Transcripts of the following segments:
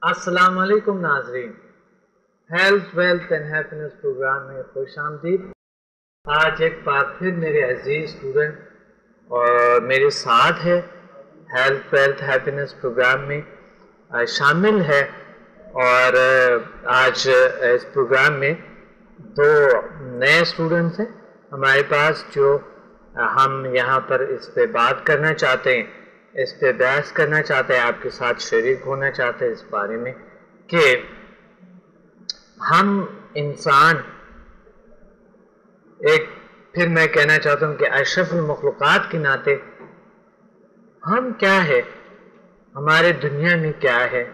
السلام علیکم ناظرین، health wealth and happiness programme میں خوش آمدید۔ آج ایک بار پھر میرے عزیز اسٹوڈنٹ اور میرے ساتھ ہے ہیلتھ ویلتھ ہیپینس پروگرام میں شامل ہے، اور آج اس پروگرام میں دو نئے اسٹوڈنٹس ہیں ہمارے پاس، جو ہم یہاں پر اس پہ بات کرنا چاہتے ہیں، اس پہ بحث کرنا چاہتے ہیں، آپ کے ساتھ شریک ہونا چاہتے ہیں اس بارے میں کہ ہم انسان پھر میں کہنا چاہتا ہوں کہ اشرف المخلوقات کے ناطے ہم کیا ہے، ہمارے دنیا میں کیا ہے،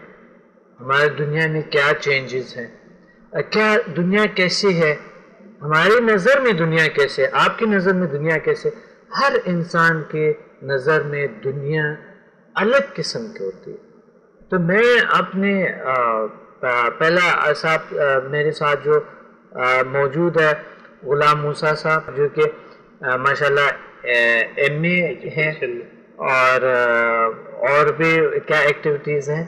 ہمارے دنیا میں کیا چینجز ہیں، کیا دنیا کیسی ہے، ہماری نظر میں دنیا کیسے، آپ کی نظر میں دنیا کیسے۔ ہر انسان کے نظر میں دنیا الگ قسم کی ہوتی ہے۔ تو میں اپنے پہلا صاحب میرے ساتھ جو موجود ہے غلام موسیٰ صاحب، جو کہ ماشاءاللہ ایم اے ہیں، اور بھی کیا ایکٹیویٹیز ہیں؟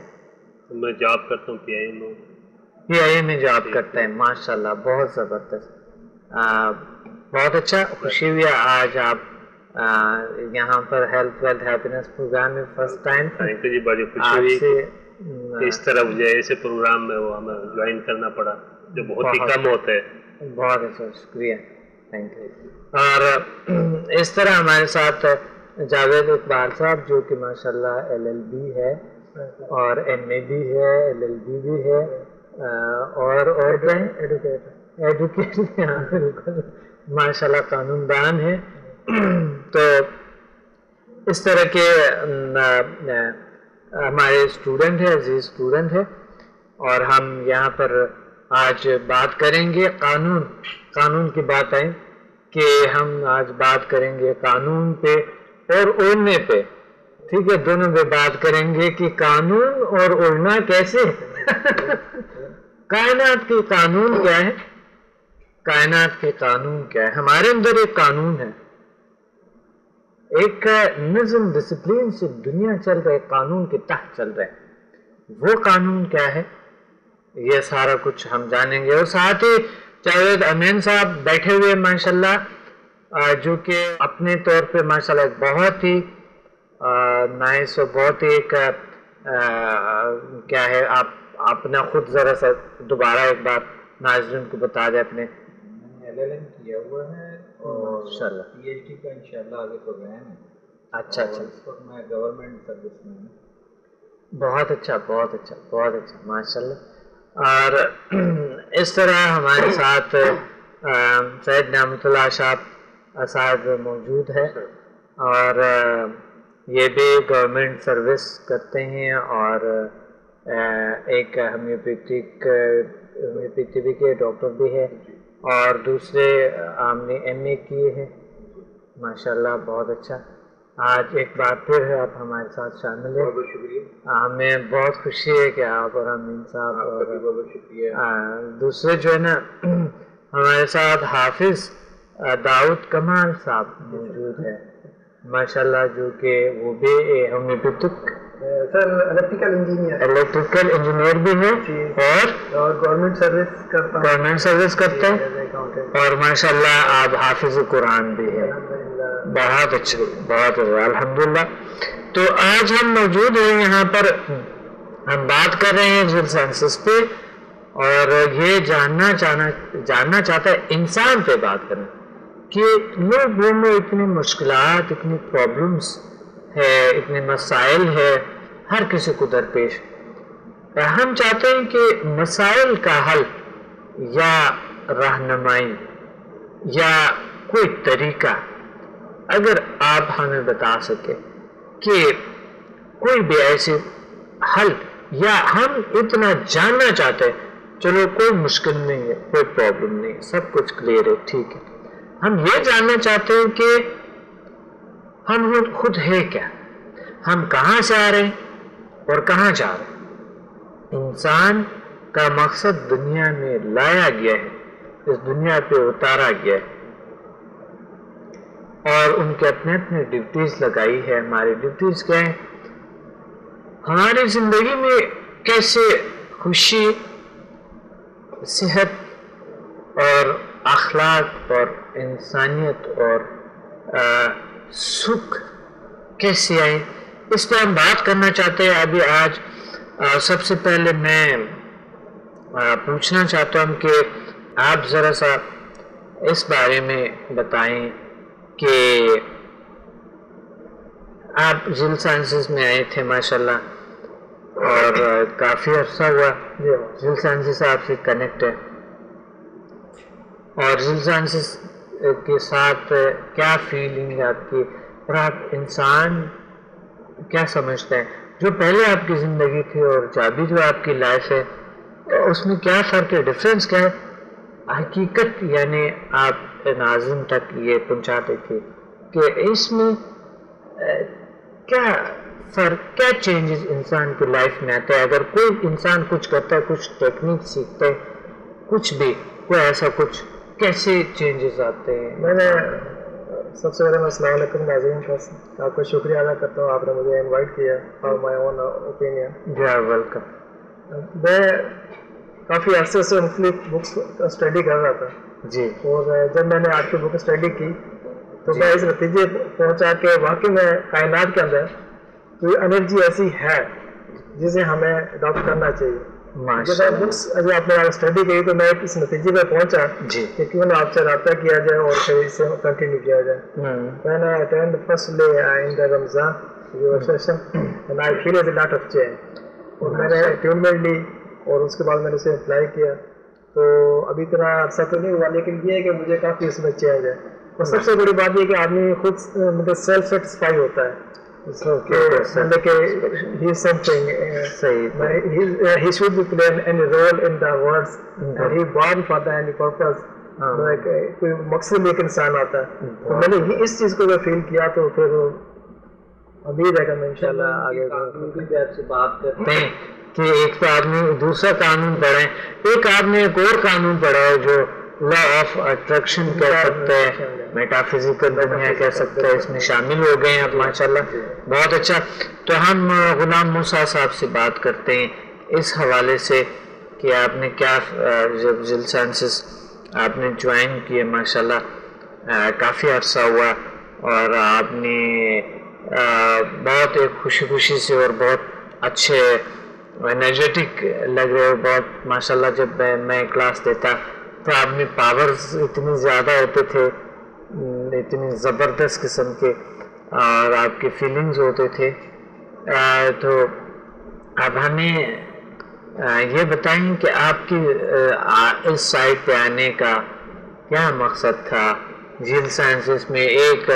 میں جاب کرتا ہوں پی آئی اے میں جاب کرتے ہیں، ماشاءاللہ بہت زبردست، بہت اچھا۔ خوشی ہوئی آج آپ یہاں پر ہیلتھ ویلتھ ہیپینس پروگرام میں فرسٹ ٹائم جی، بڑی خوشی ہوئی اس طرح مجھے ایسے پروگرام میں وہ ہمیں جوائن کرنا پڑا جو بہت ہی کم ہوتے ہیں۔ بہت اچھا، شکریہ، تھینک یو۔ اور اس طرح ہمارے ساتھ جاوید اقبال صاحب، جو کہ ماشاءاللہ ایل ایل بی ہے اور ایم اے بھی ہے، ایل ایل بی بھی ہے، اور ایڈوکیٹر، بالکل ماشاءاللہ قانون دان ہے۔ تو اس طرح کے ہمارے اسٹوڈنٹ ہیں، عزیز اسٹوڈنٹ ہے، اور ہم یہاں پر آج بات کریں گے قانون کی بات آئی کہ ہم آج بات کریں گے قانون پہ اور اڑنے پہ، ٹھیک ہے، دونوں پہ بات کریں گے کہ قانون اور اڑنا کیسے کائنات کے قانون کیا ہے، کائنات کے قانون کیا ہے۔ ہمارے اندر ایک قانون ہے، ایک نظم ڈسپلین سے دنیا چل رہے، قانون کے تحت چل رہے، وہ قانون کیا ہے، یہ سارا کچھ ہم جانیں گے۔ اور ساتھ ہی جاوید امین صاحب بیٹھے ہوئے ماشاءاللہ، جو کہ اپنے طور پہ ماشاءاللہ ایک بہت ہی نائس اور بہت ہی ایک کیا ہے، آپ اپنا خود ذرا سا دوبارہ ایک بار ناظرین کو بتا دیں اپنے۔ ایل ایل ایم کیا ہوا ہے اور پی ایچ ڈی کا انشاءاللہ آگے پروگرام ہے۔ اچھا اچھا، اس وقت میں گورنمنٹ سروس میں ہوں۔ بہت اچھا بہت اچھا بہت اچھا، ماشاءاللہ۔ اور اس طرح ہمارے ساتھ سید نعمت اللہ صاحب موجود ہے، اور یہ بھی گورنمنٹ سروس کرتے ہیں، اور ایک ہومیوپیتھی کے ڈاکٹر بھی ہے، اور دوسرے ہم نے ایم اے کیے ہیں، ماشاءاللہ بہت اچھا۔ آج ایک بار پھر آپ ہمارے ساتھ شامل ہیں، بہت شکریہ، ہمیں بہت خوشی ہے کہ آپ اور امین صاحب اور بہت شکریہ۔ دوسرے جو ہے نا ہمارے ساتھ حافظ داؤد کمال صاحب موجود ہے، ماشاءاللہ، جو کہ وہ بھی ہومیوپیتھک سر الیکٹریکل انجینئر بھی ہے، اور گورنمنٹ سروس کرتے ہیں، اور ماشاءاللہ آپ حافظ قرآن بھی ہے۔ بہت اچھا، بہت اچھا، الحمدللہ۔ تو آج ہم موجود ہیں یہاں پر، ہم بات کر رہے ہیں جن سینسس پہ، اور یہ جاننا چاہتا ہے انسان پہ بات کرنا کہ لوگوں میں اتنی مشکلات، اتنی پرابلمس ہے، اتنے مسائل ہے ہر کسی کو درپیش۔ ہم چاہتے ہیں کہ مسائل کا حل یا رہنمائی یا کوئی طریقہ اگر آپ ہمیں بتا سکے کہ کوئی بھی ایسے حل، یا ہم اتنا جاننا چاہتے ہیں، چلو کوئی مشکل نہیں ہے، کوئی پرابلم نہیں ہے، سب کچھ کلیئر ہے، ٹھیک ہے، ہم یہ جاننا چاہتے ہیں کہ ہم خود ہے کیا، ہم کہاں سے آ رہے ہیں اور کہاں جا رہے ہیں۔ انسان کا مقصد دنیا میں لایا گیا ہے، اس دنیا پہ اتارا گیا ہے، اور ان کے اپنے اپنے ڈیوٹیز لگائی ہے۔ ہماری ڈیوٹیز کیا ہیں، ہماری زندگی میں کیسے خوشی, صحت اور اخلاق اور انسانیت اور سکھ کیسے آئے, اس پہ ہم بات کرنا چاہتے ہیں. ابھی آج سب سے پہلے میں پوچھنا چاہتا ہوں کہ آپ ذرا سا اس بارے میں بتائیں کہ آپ ذیل سائنسز میں آئے تھے ماشاءاللہ, اور کافی عرصہ ہوا ذیل سائنسز آپ سے کنیکٹ ہے, اور ذیل سائنسز کے ساتھ کیا فیلنگ ہے آپ کی, اور آپ انسان کیا سمجھتے ہیں, جو پہلے آپ کی زندگی تھی اور ابھی جو آپ کی لائف ہے اس میں کیا فرق ہے, ڈفرینس کیا ہے, حقیقت یعنی آپ ناظرین تک یہ پہنچاتے تھے کہ اس میں کیا فرق, کیا چینجز انسان کی لائف میں آتا ہے. اگر کوئی انسان کچھ کرتا ہے, کچھ ٹیکنیک سیکھتا ہے, کچھ بھی کوئی ایسا کچھ, کیسے چینجز آتے ہیں؟ میں نے سب سے پہلے میں السلام علیکم ناظرین کا آپ کا شکریہ ادا کرتا ہوں, آپ نے مجھے انوائٹ کیا فار مائی اون اوپینین. جی ویلکم. میں کافی عرصے سے مختلف بکس کا اسٹڈی کر رہا تھا جی, اور جب میں نے آپ کی بک اسٹڈی کی تو میں اس نتیجے پہنچا کہ واقعی میں کائنات کے اندر کوئی انرجی ایسی ہے جسے ہمیں اڈاپٹ کرنا چاہیے. جب بکس ابھی آپ نے اسٹڈی کی تو میں اس نتیجے پہ پہنچا کہ کیوں نہ آپ سے رابطہ کیا جائے اور پھر اسے کنٹینیو کیا جائے. میں نے attend first day in the Ramzan your session and I feel a lot of change, اور میں نے ٹیونمنٹ لی اور اس کے بعد میں نے اسے اپلائی کیا. تو ابھی اتنا عرصہ تو نہیں ہوا, لیکن یہ ہے کہ مجھے کافی اس میں چینج ہے. اور سب سے بڑی بات یہ کہ آدمی خود مطلب سیلف سیٹسفائی ہوتا ہے مطلب کہ he is something, he should play any role in the world, he born for the any purpose, کوئی مقصد لے کے انسان آتا ہے. تو میں نے اس چیز کو جب فیل کیا تو پھر امید ہے کہ میں انشاءاللہ آگے آپ سے بات کرتے ہیں کہ ایک تو آدمی دوسرا قانون پڑھے, ایک آدمی ایک اور قانون پڑھا ہے جو لا آف اٹریکشن کہہ سکتے ہیں, میٹا فزیکل دنیا کہہ سکتے ہیں, اس میں شامل ہو گئے ہیں آپ ماشاءاللہ, بہت اچھا. تو ہم غلام موسیٰ صاحب سے بات کرتے ہیں اس حوالے سے کہ آپ نے کیا, جب ذیل سائنسز آپ نے جوائن کیے ماشاءاللہ کافی عرصہ ہوا, اور آپ نے بہت ایک خوشی سے اور بہت اچھے انرجیٹک لگ رہے ہو بہت ماشاءاللہ. جب میں کلاس دیتا تو آپ میں پاورز اتنی زیادہ ہوتے تھے, اتنی زبردست قسم کے, اور آپ کے فیلنگز ہوتے تھے. تو اب ہمیں یہ بتائیں کہ آپ کی اس سائٹ پہ آنے کا کیا مقصد تھا ذیل سائنسز میں. ایک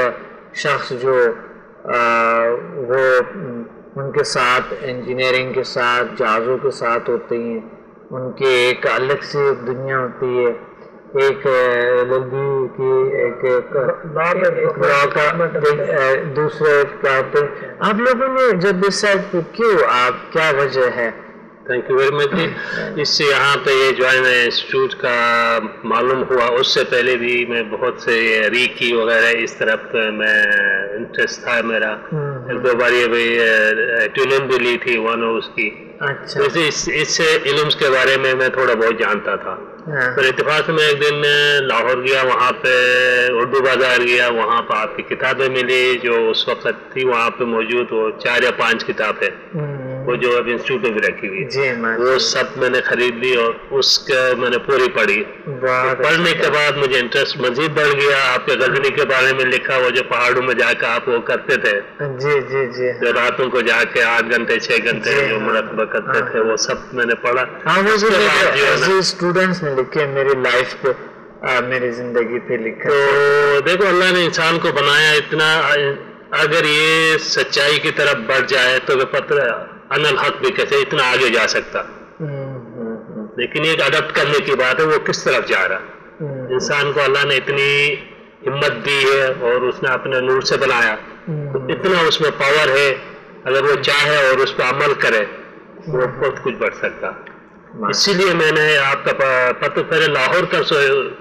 شخص جو وہ ان کے ساتھ انجینئرنگ کے ساتھ جہازوں کے ساتھ ہوتے ہیں, ان کی ایک الگ سی دنیا ہوتی ہے, ایک لڑکی کی ایک دوسرے کا ہوتے ہیں. آپ لوگوں نے جب اس سائٹ پہ کیوں, آپ کیا وجہ ہے؟ Thank you very much. اس سے یہاں پہ یہ جوائن انسٹیٹیوٹ کا معلوم ہوا, اس سے پہلے بھی میں بہت سے ریکی وغیرہ اس طرف میں انٹرسٹ تھا میرا. ایک دو بار یہ ٹیوننگ بھی لی تھی ون اس کی. اچھا, اس سے علمز کے بارے میں تھوڑا بہت جانتا تھا. پھر اتفاق سے میں ایک دن لاہور گیا, وہاں پہ اردو بازار گیا, وہاں پہ آپ کی کتابیں ملی جو اس وقت تھی وہاں پہ موجود, وہ 4 یا 5 کتابیں وہ جو اب انسٹیٹیوٹ میں بھی رکھی ہوئی, وہ سب میں نے خرید لی اور اس کا میں نے پوری پڑھی. پڑھنے کے بعد مجھے انٹرسٹ مزید بڑھ گیا. آپ کے غزنی کے بارے میں لکھا, وہ جو پہاڑوں میں جا کے آپ وہ کرتے تھے, جو راتوں کو جا کے 8 گھنٹے 6 گھنٹے جو مراقبہ کرتے تھے, وہ سب میں نے پڑھا. اسٹوڈنٹس نے لکھے میری لائف پہ, میری زندگی پہ لکھا. تو دیکھو اللہ نے انسان کو بنایا اتنا, اگر یہ سچائی کی طرف بڑھ جائے تو وہ پتہ ان الحق بھی کیسے اتنا آگے جا سکتا, لیکن ایک اڈاپٹ کرنے کی بات ہے وہ کس طرف جا رہا. انسان کو اللہ نے اتنی ہمت دی ہے اور اس نے اپنے نور سے بنایا, اتنا اس میں پاور ہے, اگر وہ چاہے اور اس پہ عمل کرے وہ بہت کچھ بڑھ سکتا. اسی لیے میں نے آپ کا پتہ پہلے لاہور کا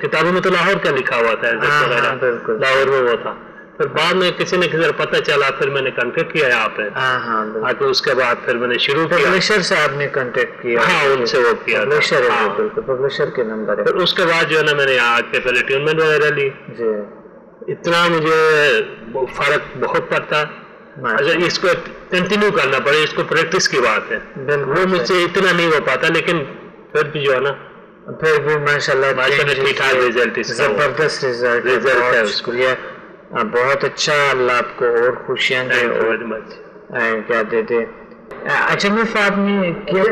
کتابوں میں تو لاہور کا لکھا ہوا تھا, لاہور میں وہ تھا, پھر بعد میں کسی نے کسی پتہ چلا، پھر میں نے کانٹیکٹ کیا یہاں پہ، ہاں تو اس کے بعد پھر میں نے شروع کیا. پبلشر سے آپ نے کانٹیکٹ کیا؟ ہاں ان سے وہ کیا، پبلشر ہے، بالکل پبلشر کے نمبر ہے. پھر اس کے بعد جو ہے نا میں نے آ کے پہلے ٹیونمنٹ وغیرہ لی. جی اتنا مجھے فرق بہت پڑتا. اگر اس کو کنٹینیو کرنا پڑے، اس کو پریکٹس کی بات ہے، وہ مجھ سے اتنا نہیں ہو پاتا، لیکن پھر بھی جو ہے نا پھر بھی ماشاء اللہ ٹھیک ٹھاک رزلٹ، زبردست رزلٹ ہے اس کو. بہت اچھا، اللہ آپ کو اور خوشیاں دے اور کیا دے دے. اچھا میں آپ نے کیا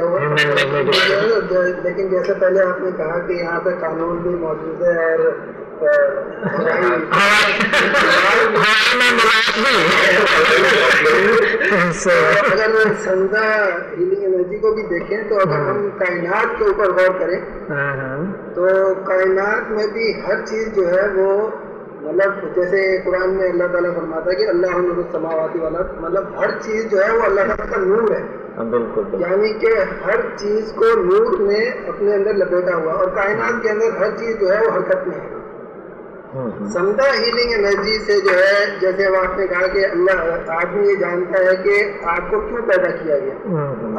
ہوا، لیکن جیسے پہلے آپ نے کہا کہ یہاں پہ قانون بھی موجود ہے اور اگر سمجھا ہیلنگ انرجی کو بھی دیکھیں تو اگر ہم کائنات کے اوپر غور کریں تو کائنات میں بھی ہر چیز جو ہے وہ مطلب جیسے قرآن میں اللہ تعالیٰ فرماتا ہے کہ اللہ نور السماوات والارض، مطلب ہر چیز جو ہے وہ اللہ تعالیٰ کا نور ہے. بالکل، یعنی کہ ہر چیز کو نور نے اپنے اندر لپیٹا ہوا، اور کائنات کے اندر ہر چیز جو ہے وہ حرکت میں ہے. سمدھا ہیلنگ انرجی سے جو ہے، جیسے وہ آپ نے کہا کہ اللہ آدمی یہ جانتا ہے کہ آپ کو کیوں پیدا کیا گیا،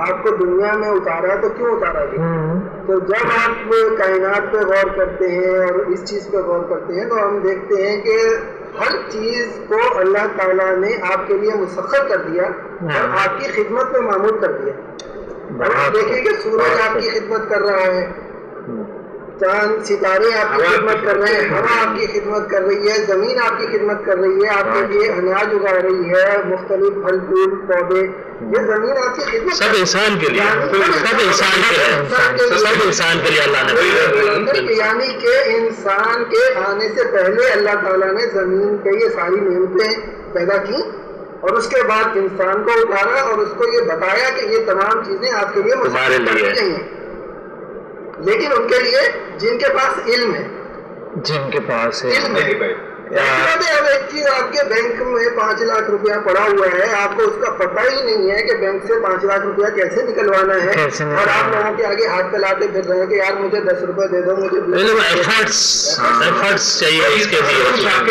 آپ کو دنیا میں اتارا تو کیوں اتارا گیا. تو جب آپ کائنات پہ غور کرتے ہیں اور اس چیز پہ غور کرتے ہیں تو ہم دیکھتے ہیں کہ ہر چیز کو اللہ تعالیٰ نے آپ کے لیے مسخر کر دیا اور آپ کی خدمت میں معمول کر دیا. آپ دیکھیں کہ سورج آپ کی خدمت کر رہا ہے، چاند ستارے آپ کی خدمت کر رہے ہیں، ہوا آپ کی خدمت کر رہی ہے، زمین آپ کی خدمت کر رہی ہے، آپ کے لیے اناج اگا رہی ہے، مختلف پھل پھول پودے، یہ زمین آپ کی خدمت سب انسان کے لیے، سب انسان کے لیے، سب انسان کے لیے اللہ نے، یعنی کہ انسان کے آنے سے پہلے اللہ تعالیٰ نے زمین پہ یہ ساری نعمتیں پیدا کی اور اس کے بعد انسان کو اتارا اور اس کو یہ بتایا کہ یہ تمام چیزیں آپ کے لیے تمہارے لیے نہیں ہیں، لیکن ان کے لیے جن کے پاس علم ہے، جن کے پاس علم ہے. اب ایک چیز آپ کے بینک میں 5 لاکھ روپیہ پڑا ہوا ہے، آپ کو اس کا پتہ ہی نہیں ہے کہ بینک سے 5 لاکھ روپیہ کیسے نکلوانا ہے، اور آپ لوگوں کے آگے ہاتھ پھیلاتے پھر رہے ہیں کہ یار مجھے 10 روپے دے دو، مجھے ایفرٹس چاہیے اس کے لیے. آپ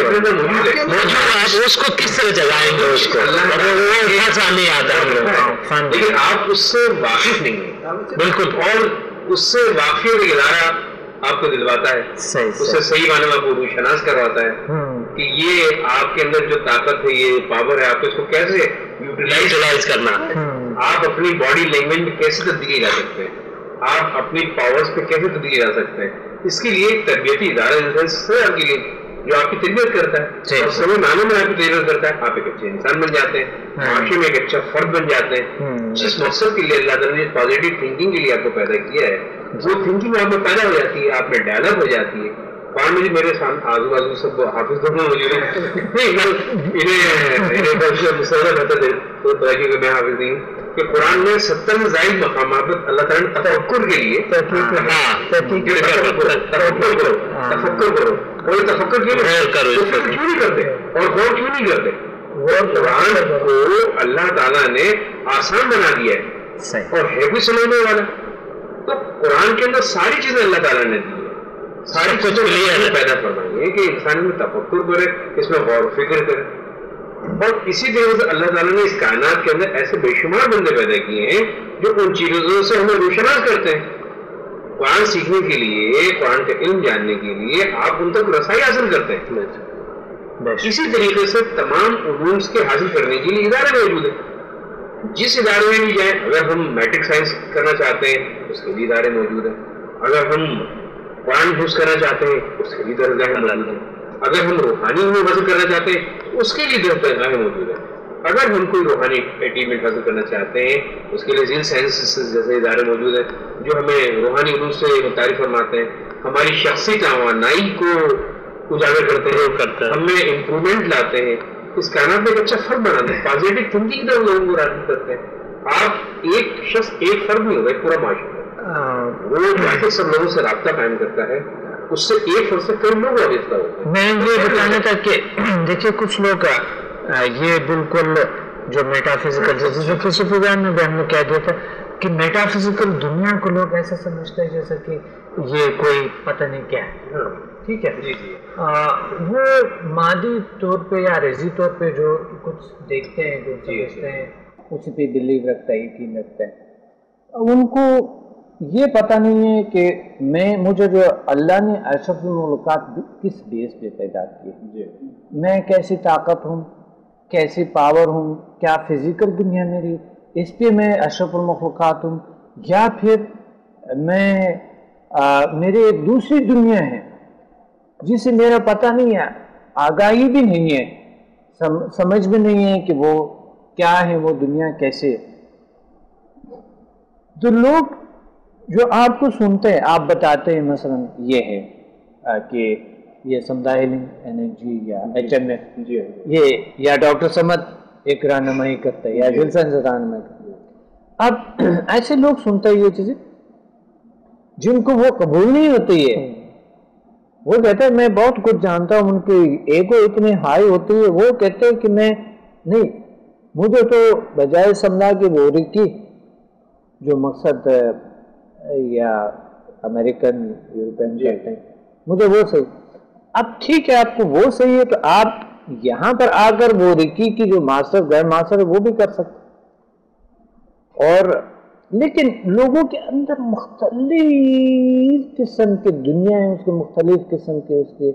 اس کو کس طرح جگائیں گے، اس کو نہیں آتا ہم لوگ، لیکن آپ اس سے واقف نہیں ہیں. بالکل، اور اس سے واقفیت کا ادارہ آپ کو دلواتا ہے، اس سے صحیح معنی میں آپ کو شناس کرواتا ہے کہ یہ آپ کے اندر جو طاقت ہے، یہ پاور ہے، آپ کو اس کو کیسے یوٹیلائز کرنا، آپ اپنی باڈی لینگویج میں کیسے تبدیلی لا سکتے ہیں، آپ اپنی پاورز پہ کیسے تبدیلی لا سکتے ہیں. اس کے لیے ایک تربیتی ادارہ سے آپ کے لیے جو آپ کی تربیت کرتا ہے اور سبھی معنوں میں آپ کی تربیت کرتا ہے، آپ ایک اچھے انسان بن جاتے ہیں، معاشرے میں ایک اچھا فرد بن جاتے ہیں. جس مقصد کے لیے اللہ تعالیٰ نے پازیٹیو تھنکنگ کے لیے آپ کو پیدا کیا ہے، وہ تھنکنگ آپ میں پیدا ہو جاتی ہے، آپ میں ڈیولپ ہو جاتی ہے. قرآن میں میرے سامنے آزو بازو سب حافظ دونوں موجود ہیں، انہیں مسئلہ رہتا تھے تو توجہ کہ میں حافظ نہیں ہوں کہ قرآن میں 70 سے زائد مقامات پر اللہ تعالیٰ نے تفکر کے لیے تفکر کرو، اور تفکر کیوں نہیں کرتے اور غور کیوں نہیں کرتے. قرآن کو اللہ تعالیٰ نے آسان بنا دیا ہے اور ہے بھی سمجھنے والا. تو قرآن کے اندر ساری چیزیں اللہ تعالیٰ نے دی ہے، ساری چیزیں پیدا فرمائی ہے کہ انسان میں تفکر کرے، اس میں غور و فکر کرے. اور اسی طرح سے اللہ تعالیٰ نے اس کائنات کے اندر ایسے بے شمار بندے پیدا کیے ہیں جو ان چیزوں سے ہمیں روشناس کرتے ہیں. قرآن سیکھنے کے لیے، قرآن کا علم جاننے کے لیے آپ ان تک رسائی حاصل کرتے ہیں. اسی طریقے سے تمام علوم کے حاصل کرنے کے لیے ادارے موجود ہیں. جس ادارے میں بھی جائیں، اگر ہم میٹرک سائنس کرنا چاہتے ہیں اس کے لیے ادارے موجود ہیں، اگر ہم قرآن حفظ کرنا چاہتے ہیں اس کے لیے درگاہیں موجود ہیں، اگر ہم روحانی علوم حاصل کرنا چاہتے ہیں اس کے لیے درگاہیں موجود ہیں، اگر ہم کوئی روحانی اٹیچمنٹ حاصل کرنا چاہتے ہیں اس کے لیے ذیل سائنسز جیسے ادارے موجود ہیں جو ہمیں روحانی علوم سے متعارف فرماتے ہیں، ہماری شخصی توانائی کو اجاگر کرتے ہیں، ہم میں امپرومنٹ لاتے ہیں، اس کائنات میں ایک اچھا فرد بناتے ہیں، پازیٹیو تھنکنگ کی طرف لوگوں کو راغب کرتے ہیں. آپ ایک شخص ایک فرد نہیں ہوگا، ایک پورا معاشرہ وہ جا کے سب لوگوں سے رابطہ قائم کرتا ہے، اس سے ایک فرد سے کئی لوگ وابستہ ہوتے ہیں. میں یہ بتانا تھا کہ دیکھیے کچھ لوگ یہ بالکل جو میٹا فزیکل جیسے فلسفیان میں بھی ہم نے کہہ دیا تھا کہ میٹا فزیکل دنیا کو لوگ ایسے سمجھتے ہیں جیسے کہ یہ کوئی پتہ نہیں کیا ہے، ٹھیک ہے، وہ مادی طور پہ یا ریاضی طور پہ جو کچھ دیکھتے ہیں، جو سمجھتے ہیں، اسی پہ بلیو رکھتا ہے، یقین رکھتا ہے، ان کو یہ پتہ نہیں ہے کہ مجھے جو اللہ نے اشرف المخلوقات کس بیس پہ پیدا کیے، میں کیسی طاقت ہوں، کیسی پاور ہوں، کیا فزیکل دنیا میری، اس پہ میں اشرف المخلوقات ہوں، یا پھر میں میری ایک دوسری دنیا ہے جسے میرا پتہ نہیں ہے، آگاہی بھی نہیں ہے، سمجھ بھی نہیں ہے کہ وہ کیا ہے، وہ دنیا کیسے ہے۔ تو لوگ جو آپ کو سنتے ہیں، آپ بتاتے ہیں مثلا یہ ہے کہ یہ سمدہ ہیلنگ انرجی یا HMF، یہ یا ڈاکٹر سمد ایک رہنمائی کرتا ہے یا جلسہ رہنمائی کرتا ہے، اب ایسے لوگ سنتے ہیں یہ چیزیں جن کو وہ قبول نہیں ہوتی ہے، وہ کہتے ہیں میں بہت کچھ جانتا ہوں، ان کی ایگو اتنی ہائی ہوتی ہے، وہ کہتے ہیں کہ میں نہیں، مجھے تو بجائے سمجھا کہ وہ رکی جو مقصد یا امریکن یورپین کہتے ہیں، مجھے وہ صحیح، اب ٹھیک ہے آپ کو وہ صحیح ہے تو آپ یہاں پر آ کر وہ رکی کی جو ماسٹر غیر ماسٹر ہے وہ بھی کر سکتے، اور لیکن لوگوں کے اندر مختلف قسم کی دنیا ہے، اس کے مختلف قسم کے اس کے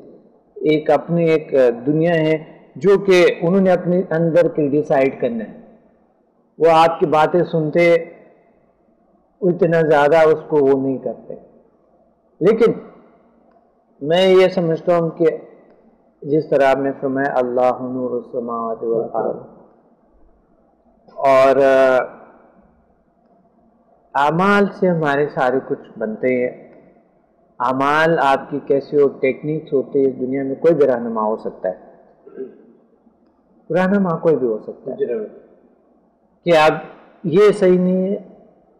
ایک اپنی ایک دنیا ہے جو کہ انہوں نے اپنے اندر کے ڈیسائیڈ کرنا ہے، وہ آپ کی باتیں سنتے اتنا زیادہ اس کو وہ نہیں کرتے، لیکن میں یہ سمجھتا ہوں کہ جس طرح آپ نے فرمایا اللہ نور السماوات والارض، اور اعمال سے ہمارے سارے کچھ بنتے ہیں، اعمال آپ کی کیسی ہو ٹیکنیکس ہوتی ہے، اس دنیا میں کوئی بھی رہنما ہو سکتا ہے، رہنما کوئی بھی ہو سکتا ہے کہ آپ یہ صحیح نہیں ہے،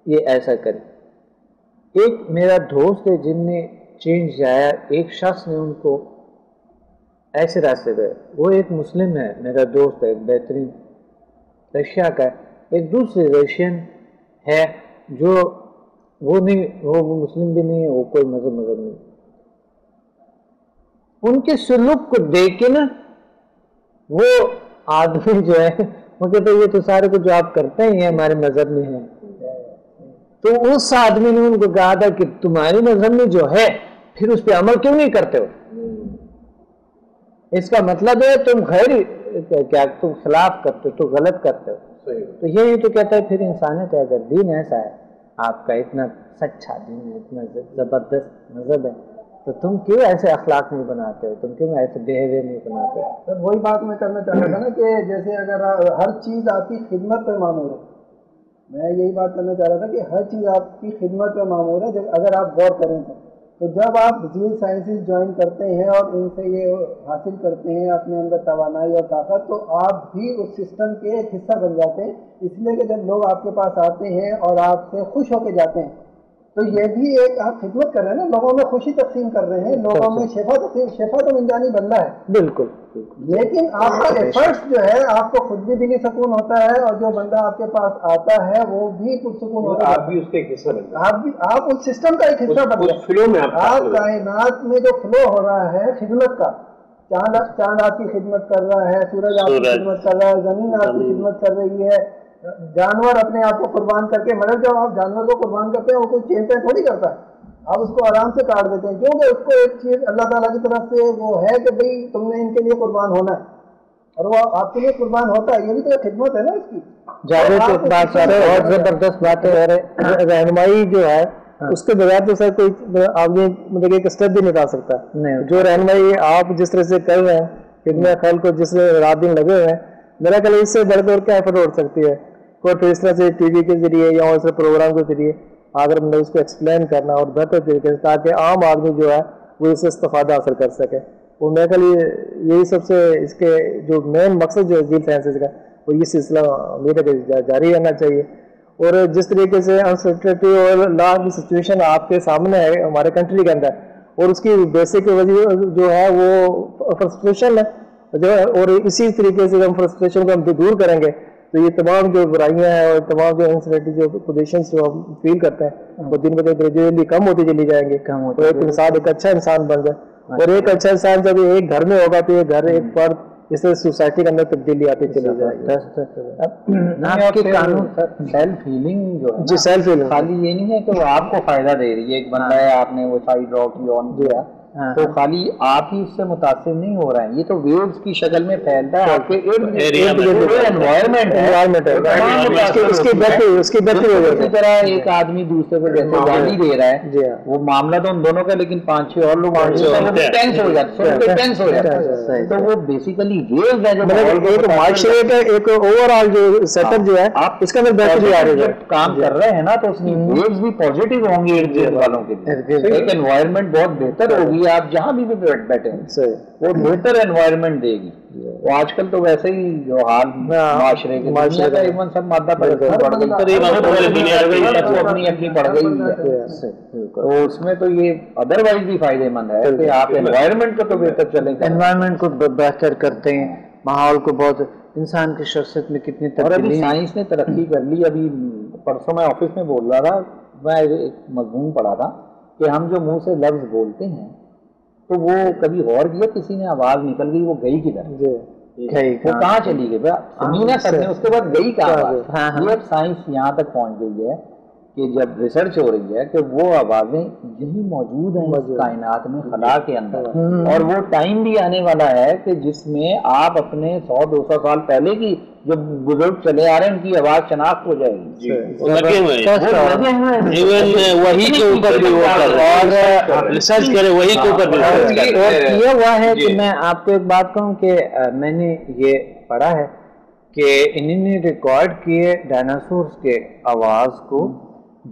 یہ ایسا کریں۔ ایک میرا دوست ہے جن نے چینج آیا، ایک شخص نے ان کو ایسے راستے پہ، وہ ایک مسلم ہے میرا دوست ہے، ایک بہترین رشیا کا ہے، ایک دوسرے رشین ہے جو وہ نہیں، وہ مسلم بھی نہیں ہے، وہ کوئی مذہب نہیں، ان کے سلوک کو دیکھ کے نا وہ آدمی جو ہے وہ کہتے ہیں یہ تو سارے کچھ جو آپ کرتے ہیں یہ ہمارے مذہب میں ہے، تو اس آدمی نے ان کو کہا تھا کہ تمہارے مذہب میں جو ہے پھر اس پہ عمل کیوں نہیں کرتے ہو، اس کا مطلب ہے تم کیا تم خلاف کرتے ہو، تو غلط کرتے ہو، تو یہی تو کہتا ہے پھر انسانیت ہے، اگر دین ایسا ہے آپ کا اتنا سچا دین ہے، اتنا زبردست مذہب ہے، تو تم کیوں ایسے اخلاق نہیں بناتے ہو، تم کیوں ایسے بیہیویئر نہیں بناتے ہو؟ سر وہی بات میں کرنا چاہ رہا تھا نا کہ جیسے اگر ہر چیز آپ کی خدمت پہ معمور ہے، میں یہی بات کرنا چاہ رہا تھا کہ ہر چیز آپ کی خدمت پہ معمور ہے، اگر آپ غور کریں تو جب آپ ذیل سائنسز جوائن کرتے ہیں اور ان سے یہ حاصل کرتے ہیں اپنے اندر توانائی اور طاقت، تو آپ بھی اس سسٹم کے ایک حصہ بن جاتے ہیں، اس لیے کہ جب لوگ آپ کے پاس آتے ہیں اور آپ سے خوش ہو کے جاتے ہیں تو یہ بھی ایک آپ خدمت کر رہے ہیں نا، لوگوں میں خوشی تقسیم کر رہے ہیں، لوگوں میں شفا تو انسانی بندہ ہے، بالکل، لیکن آپ کا ایفرٹس جو ہے آپ کو خود بھی دلی سکون ہوتا ہے اور جو بندہ آپ کے پاس آتا ہے وہ بھی پرسکون ہوتا ہے، آپ بھی اس کے ایک حصہ بن جائیں، آپ اس سسٹم کا ایک حصہ بن اس فلو میں آپ کائنات میں جو فلو ہو رہا ہے خدمت کا، چاند آپ کی خدمت کر رہا ہے، سورج آپ کی خدمت کر رہا ہے، زمین آپ کی خدمت کر رہی ہے، جانور اپنے آپ کو قربان کر کے، مگر جب آپ جانور کو قربان کرتے ہیں وہ کوئی چین پین تھوڑی کرتا ہے، آپ اس کو آرام سے کاٹ دیتے ہیں، کیونکہ اس کو ایک چیز اللہ تعالیٰ کی طرف سے وہ ہے کہ بھئی تم نے ان کے لیے قربان ہونا ہے، اور وہ آپ کے لیے قربان ہوتا ہے، یہ بھی تو ایک خدمت ہے نا اس کی۔ جاوید بات سارے اور زبردست بات ہے، رہنمائی جو ہے اس کے بغیر تو سر کوئی آدمی مطلب ایک اسٹیپ بھی نہیں اٹھا سکتا، جو رہنمائی آپ جس طرح سے کر رہے ہیں خدمت خلق کو، جس رات دن لگے ہوئے ہیں، میرا خیال اس سے بڑھ کر کیا ایفرٹ ہو سکتی ہے، کوئی تو اس طرح سے ٹی وی کے ذریعے یا اس پروگرام کے ذریعے اگر اس کو ایکسپلین کرنا اور بہتر طریقے سے تاکہ عام آدمی جو ہے وہ اس سے استفادہ حاصل کر سکے، وہ میرے خیال یہی سب سے اس کے جو مین مقصد جو ہے ذیل سائنسز کا، وہ یہ سلسلہ میرے جاری رہنا چاہیے، اور جس طریقے سے انسرٹنٹی اور لا کی سچویشن آپ کے سامنے ہے ہمارے کنٹری کے اندر، اور اس کی بیسک وجہ جو ہے وہ فرسٹریشن ہے جو ہے، اور اسی طریقے سے ہم فرسٹریشن کو ہم دور کریں گے تو یہ تمام جو برائیاں ہیں اور تمام جو انسیکیورٹی جو پوزیشنس جو ہم فیل کرتے ہیں وہ دن بدن گریجویٹلی کم ہوتی چلی جائیں گے، تو ایک انسان ایک اچھا انسان بن جائے، اور ایک اچھا انسان جب ایک گھر میں ہوگا تو یہ گھر ایک فرد اس طرح سوسائٹی کے اندر تبدیلی آتی چلی جائے گی۔ قانون سیلف ہیلنگ جو ہے جی سیلف ہیلنگ خالی یہ نہیں ہے کہ وہ آپ کو فائدہ دے رہی ہے، ایک بندہ ہے آپ نے وہ سائڈ ڈرا کی آن کیا تو خالی آپ ہی اس سے متاثر نہیں ہو رہے ہیں، یہ تو ویوز کی شکل میں پھیلتا ہے، آپ کے انوائرمنٹ اس کی بہتری ہو اسی طرح ایک آدمی دوسرے کو جیسے گالی دے رہا ہے، وہ معاملہ تو ان دونوں کا، لیکن 5-6 اور لوگ ٹینس ہو جاتے ہیں، تو وہ بیسیکلی ویوز ہے جو ایک معاشرے کا ایک اوور آل جو سیٹ اپ جو ہے آپ اس کے اندر بہتری آ رہی ہے، کام کر رہے ہیں نا، تو اس کی ویوز بھی پازیٹیو ہوں گی ارد گرد والوں کے لیے، ایک انوائرمنٹ بہت بہتر ہوگی، آپ جہاں بھی بیٹھے وہ بہتر انوائرمنٹ دے گی۔ وہ آج کل تو ویسے ہی جو حال معاشرے کے دنیا کا ایون سب مادہ پڑھ گئی اپنی اپنی پڑھ گئی ہے، تو اس میں تو یہ ادر وائز بھی فائدے مند ہے کہ آپ انوائرمنٹ کو تو بہتر چلیں گے، انوائرمنٹ کو بہتر کرتے ہیں، ماحول کو بہت، انسان کی شخصیت میں کتنی اور ابھی تبدیلی، سائنس نے ترقی کر لی۔ ابھی پرسوں میں آفس میں بول رہا تھا، میں ایک مضمون پڑھا تھا کہ ہم جو منہ سے لفظ بولتے ہیں تو وہ کبھی غور کیا کسی نے آواز نکل گئی، وہ گئی کدھر، وہ کہاں چلی گئی، سنی نہ سکتے، اس کے بعد گئی کہاں آواز۔ یہ اب سائنس یہاں تک پہنچ گئی ہے کہ جب ریسرچ ہو رہی ہے کہ وہ آوازیں یہی موجود ہیں اس کائنات میں، خلا کے اندر، اور وہ ٹائم بھی آنے والا ہے کہ جس میں آپ اپنے 100-200 سال پہلے کی جو بزرگ چلے آ رہے ہیں ان کی آواز شناخت ہو جائے گی، لگے ہوئے ایون وہی کے اوپر بھی وہ کر رہے ہیں، اور ریسرچ کرے وہی کے اوپر بھی اور کیا ہوا ہے کہ میں آپ کو ایک بات کہوں کہ میں نے یہ پڑھا ہے کہ انہوں نے ریکارڈ کیے ڈائناسورس کے آواز کو،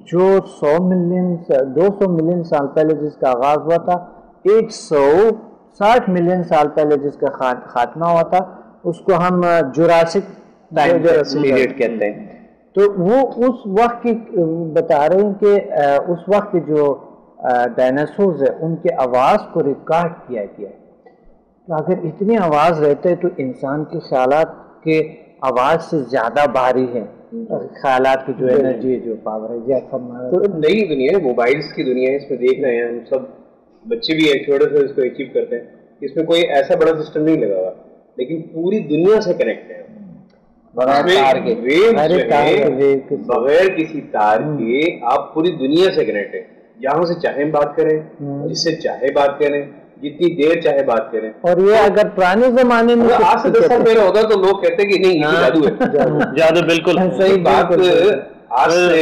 جو 200 ملین سال پہلے جس کا آغاز ہوا تھا، 160 ملین سال پہلے جس کا خاتمہ ہوا تھا، اس کو ہم جوراسک ٹائم پیریڈ کہتے ہیں۔ تو وہ اس وقت کی بتا رہے ہیں کہ اس وقت جو ڈائناسورز ہیں ان کے آواز کو ریکارڈ کیا گیا، اگر اتنی آواز رہتے تو انسان کے خیالات کے آواز سے زیادہ بھاری ہے، خیالات کی جو انرجی جو پاور ہے، تو نئی دنیا ہے، موبائلز کی دنیا ہے، اس میں دیکھ رہے ہیں ہم سب، بچے بھی ایک چھوٹے سے اس کو اچیو کرتے ہیں، اس میں کوئی ایسا بڑا سسٹم نہیں لگا ہوا، لیکن پوری دنیا سے کنیکٹ ہے، بغیر کسی تار کے آپ پوری دنیا سے کنیکٹ ہیں، جہاں سے چاہیں بات کریں، جس سے چاہے بات کریں، جتنی دیر چاہے بات کریں۔ اور یہ اگر پرانے زمانے میں آج سے 10 سال پہلے ہوتا تو لوگ کہتے کہ نہیں یہ جادو ہے، جادو بالکل صحیح بات۔ آج سے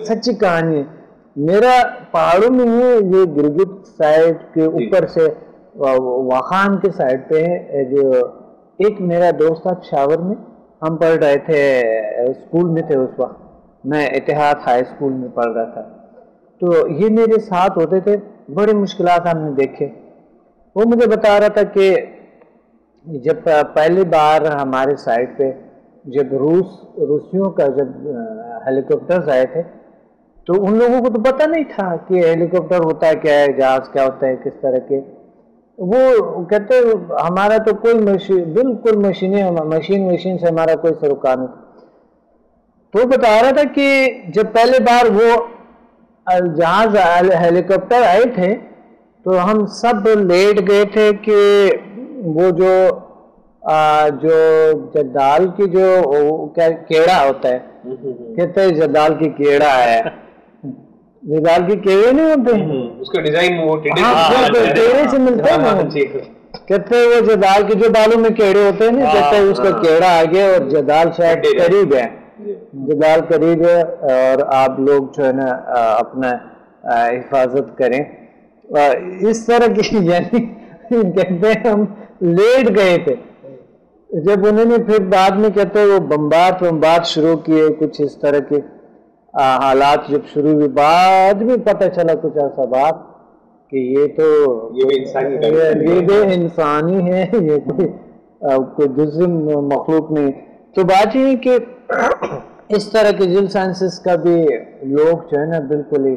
سچی کہانی، میرا پہاڑوں میں ہے، یہ گلگت سائڈ کے اوپر سے واخان کے سائڈ پہ ہے، جو ایک میرا دوست تھا پشاور میں، ہم پڑھ رہے تھے، اسکول میں تھے اس وقت، میں اتحاد ہائی اسکول میں پڑھ رہا تھا، تو یہ میرے ساتھ ہوتے تھے، بڑی مشکلات ہم نے دیکھے۔ وہ مجھے بتا رہا تھا کہ جب پہلی بار ہمارے سائٹ پہ جب روسیوں کا جب ہیلی کاپٹرز آئے تھے تو ان لوگوں کو تو پتہ نہیں تھا کہ ہیلی کاپٹر ہوتا ہے کیا ہے، جہاز کیا ہوتا ہے، کس طرح کے، وہ کہتے ہمارا تو کوئی بالکل مشین سے ہمارا کوئی سروکار نہیں۔ تو بتا رہا تھا کہ جب پہلے بار وہ جہاز ہیلی کاپٹر آئے تھے تو ہم سب لیٹ گئے تھے کہ وہ جو جدال کی جو کیڑا ہوتا ہے، کہتے ہیں جدال کی کیڑا ہے، جدال کی کیڑے نہیں ہوتے ہیں، اس کا ڈیزائن وہ کیڑے سے ملتا ہے، کہتے ہیں وہ جدال کے جو بالوں میں کیڑے ہوتے ہیں نا، کہتے ہیں اس کا کیڑا آگے اور جدال شاید قریب ہے، جدال قریب ہے، اور آپ لوگ جو ہے نا اپنا حفاظت کریں، اس طرح کی، یعنی کہتے ہیں ہم لیٹ گئے تھے۔ جب انہوں نے پھر بعد میں کہتے ہیں وہ بمبات شروع کیے، کچھ اس طرح کے حالات جب شروع ہوئے، بعد میں پتہ چلا کچھ ایسا بات کہ یہ تو یہ انسانی ہے، یہ کوئی دوسری مخلوق نہیں۔ تو بات یہ ہے کہ اس طرح کے جل سائنسز کا بھی لوگ جو ہے نا بالکل ہی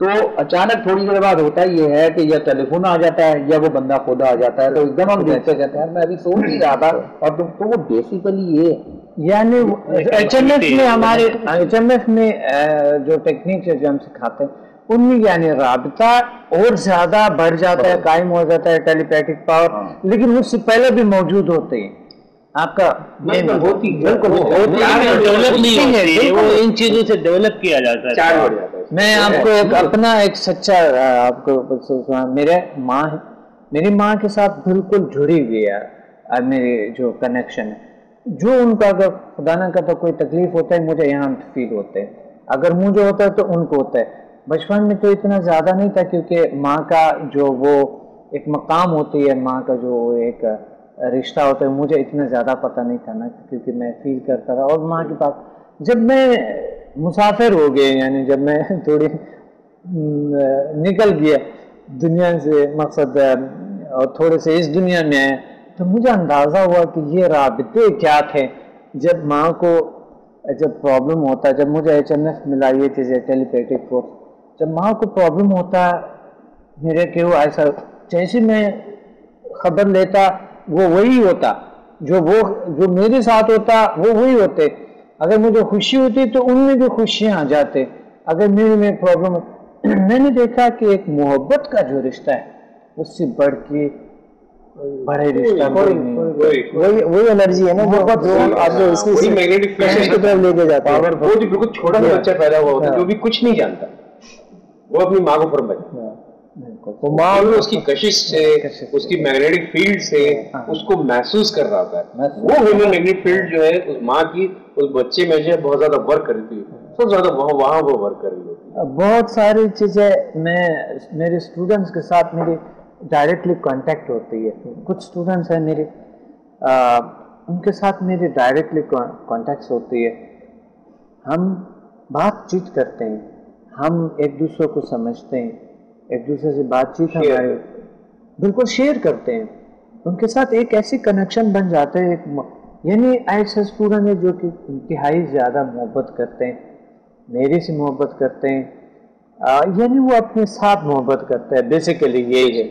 تو اچانک تھوڑی دیر بعد ہوتا یہ ہے کہ یا ٹیلیفون آ جاتا ہے یا وہ بندہ خود آ جاتا ہے، تو ایک دم ہم دیکھتے کہتے ہیں میں ابھی سوچ نہیں رہا تھا، اور تو وہ بیسیکلی یہ یعنی ایچ ایم ایف میں ہمارے ایچ ایم ایف میں جو ٹیکنیک جو ہم سکھاتے ہیں ان میں یعنی رابطہ اور زیادہ بڑھ جاتا ہے، قائم ہو جاتا ہے ٹیلیپیتھک پاور، لیکن اس سے پہلے بھی موجود ہوتے ہیں آپ کا بالکل ڈیولپ نہیں ہوتی ہے، وہ ان چیزوں سے ڈیولپ کیا جاتا ہے۔ میں آپ کو ایک اپنا ایک سچا آپ کو میری ماں کے ساتھ بالکل جڑی ہوئی ہے میری جو کنیکشن ہے، جو ان کا اگر خدا نہ کرتا کوئی تکلیف ہوتا ہے مجھے یہاں فیل ہوتے ہیں، اگر مجھے ہوتا ہے تو ان کو ہوتا ہے۔ بچپن میں تو اتنا زیادہ نہیں تھا کیونکہ ماں کا جو وہ ایک مقام ہوتی ہے، ماں کا جو ایک رشتہ ہوتا ہے، مجھے اتنا زیادہ پتہ نہیں تھا نا، کیونکہ میں فیل کرتا تھا۔ اور ماں کے پاس جب میں مسافر ہو گئے، یعنی جب میں تھوڑی نکل گیا دنیا سے، مقصد اور تھوڑے سے اس دنیا میں آئے، تو مجھے اندازہ ہوا کہ یہ رابطے کیا تھے۔ جب ماں کو جب پرابلم ہوتا ہے، جب مجھے ایچ ایم ایف ملا یہ چیزیں ٹیلیپیتھک فورس، جب ماں کو پرابلم ہوتا میرے کہ وہ ایسا جیسے میں خبر لیتا وہ وہی ہوتا، جو میرے ساتھ ہوتا وہ وہی ہوتے، اگر مجھے خوشی ہوتی تو ان میں بھی خوشیاں آ جاتے، اگر میرے میں پرابلم میں نے دیکھا کہ ایک محبت کا جو رشتہ ہے اس سے بڑھ کے بڑے رشتہ وہی انرجی ہے نا جو آپ جو اس کی طرف لے کے جاتا ہے۔ وہ جو بالکل چھوٹا سا بچہ پیدا ہوا ہوتا ہے جو بھی کچھ نہیں جانتا، وہ اپنی ماں کو فرمائے، تو ماں اس کی کشش سے، اس کی میگنیٹک فیلڈ سے اس کو محسوس کر رہا ہوتا ہے، وہ ہیومن میگنیٹک فیلڈ جو ہے اس ماں کی اس بچے میں جو ہے بہت زیادہ ورک کرتی ہے، سب زیادہ وہاں وہ ورک کر رہی ہوتی ہے۔ بہت ساری چیزیں میں میرے اسٹوڈنٹس کے ساتھ میری ڈائریکٹلی کانٹیکٹ ہوتی ہے، کچھ اسٹوڈنٹس ہیں میرے ان کے ساتھ میری ڈائریکٹلی کانٹیکٹس ہوتی ہے، ہم بات چیت کرتے ہیں، ہم ایک دوسرے کو سمجھتے ہیں، ایک دوسرے سے بات چیت ہمارے بالکل شیئر کرتے ہیں، ان کے ساتھ ایک ایسی کنیکشن بن جاتا ہے، یعنی ایسے اسٹوڈنٹ ہیں جو کہ انتہائی زیادہ محبت کرتے ہیں، میرے سے محبت کرتے ہیں، یعنی وہ اپنے ساتھ محبت کرتا ہے، بیسیکلی یہی ہے،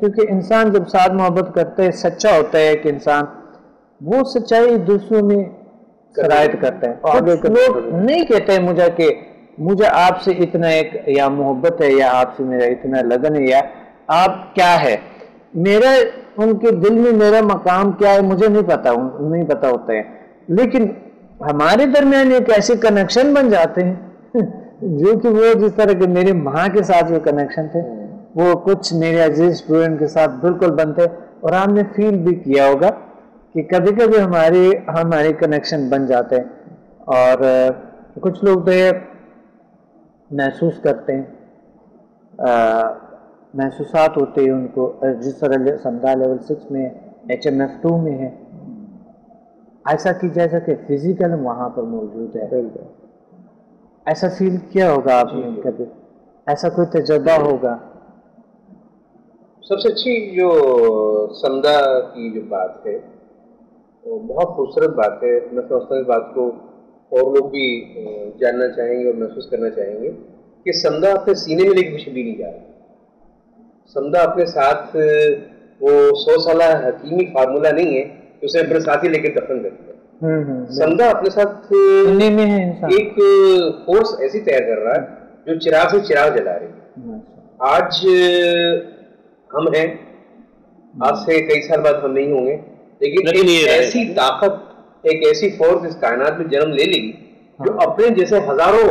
کیونکہ انسان جب ساتھ محبت کرتا ہے سچا ہوتا ہے کہ انسان وہ سچائی دوسروں میں شرائط کرتا ہے۔ کچھ لوگ نہیں کہتے مجھے کہ مجھے آپ سے اتنا ایک یا محبت ہے یا آپ سے میرا اتنا لگن ہے یا آپ کیا ہے، میرا ان کے دل میں میرا مقام کیا ہے مجھے نہیں پتا ہوتا ہے، لیکن ہمارے درمیان ایک ایسے کنیکشن بن جاتے ہیں جو کہ وہ جس طرح کہ میری ماں کے ساتھ جو کنیکشن تھے وہ کچھ میرے عزیز اسٹوڈنٹ کے ساتھ بالکل بنتے، اور آپ نے فیل بھی کیا ہوگا کہ کبھی کبھی ہمارے کنیکشن بن جاتے ہیں، اور کچھ لوگ تو یہ محسوس کرتے ہیں، محسوسات ہوتے ہیں ان کو، جس طرح سمدھا لیول 6 میں ایچ ایم ایف 2 میں ہے، ایسا کہ جیسا کہ فزیکل وہاں پر موجود ہے، ایسا فیل کیا ہوگا آپ نے کبھی، ایسا کوئی تجربہ ہوگا؟ سب سے اچھی جو سمدھا کی جو بات ہے وہ بہت خوبصورت بات ہے، میں سمجھتا ہوں اس بات کو اور لوگ بھی جاننا چاہیں گے اور محسوس کرنا چاہیں گے کہ سمدھا اپنے سینے میں لے کے کچھ بھی نہیں جا رہا، سمدھا اپنے ساتھ وہ 100 سالہ حکیمی فارمولہ نہیں ہے کہ اسے اپنے ساتھ ہی لے کے دفن کر دیا، سمدھا اپنے ساتھ ایک فورس ایسی تیار کر رہا ہے جو چراغ سے چراغ جلا رہی ہے۔ آج ہم ہیں، آج سے کئی سال بعد ہم نہیں ہوں گے، لیکن ایک ایسی طاقت، ایک ایسی فورس اس کائنات میں جنم لے لے گی جو اپنے جیسے ہزاروں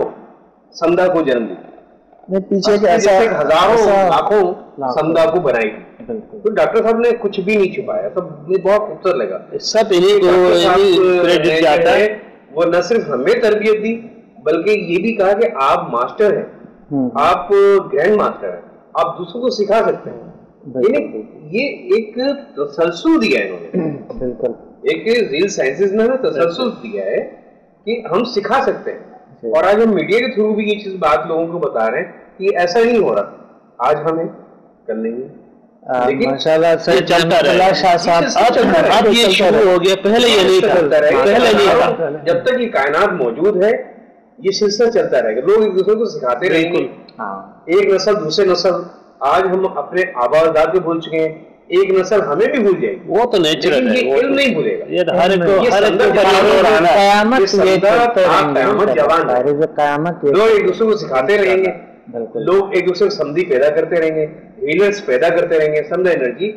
سمدھا کو جنم دے گی، پیچھے کے ہزاروں لاکھوں سمدھا کو بنائے گی۔ تو ڈاکٹر صاحب نے کچھ بھی نہیں چھپایا، سب مجھے بہت خوبصورت لگا، سب کریڈٹ جاتا ہے۔ وہ نہ صرف ہمیں تربیت دی بلکہ یہ بھی کہا کہ آپ ماسٹر ہیں، آپ گرینڈ ماسٹر ہیں، آپ دوسروں کو سکھا سکتے ہیں، یعنی یہ ایک تسلسل دیا ہے انہوں نے، بالکل ایک ریل سائنسز نے ہمیں تسلسل دیا ہے کہ ہم سکھا سکتے ہیں، اور آج ہم میڈیا کے تھرو بھی یہ چیز بات لوگوں کو بتا رہے ہیں کہ ایسا نہیں ہو رہا، آج ہمیں کل نہیں ہے، لیکن ماشاءاللہ صحیح چلتا رہے، اب یہ شروع ہو گیا، پہلے یہ نہیں تھا، جب تک یہ کائنات موجود ہے یہ سلسلہ چلتا رہے گا، لوگ ایک دوسرے کو سکھاتے رہیں گے، ایک نسل دوسرے نسل، آج ہم اپنے آبا اجداد کو بھول چکے ہیں، ایک نسل ہمیں بھی بھول جائے گی، وہ تو نیچرل ہے، یہ علم نہیں بھولے گا، یہ ہر ایک قیامت لوگ ایک دوسرے کو سکھاتے رہیں گے، لوگ ایک دوسرے کو سمدھی پیدا کرتے رہیں گے، ہیلرز پیدا کرتے رہیں گے، سمجھا انرجی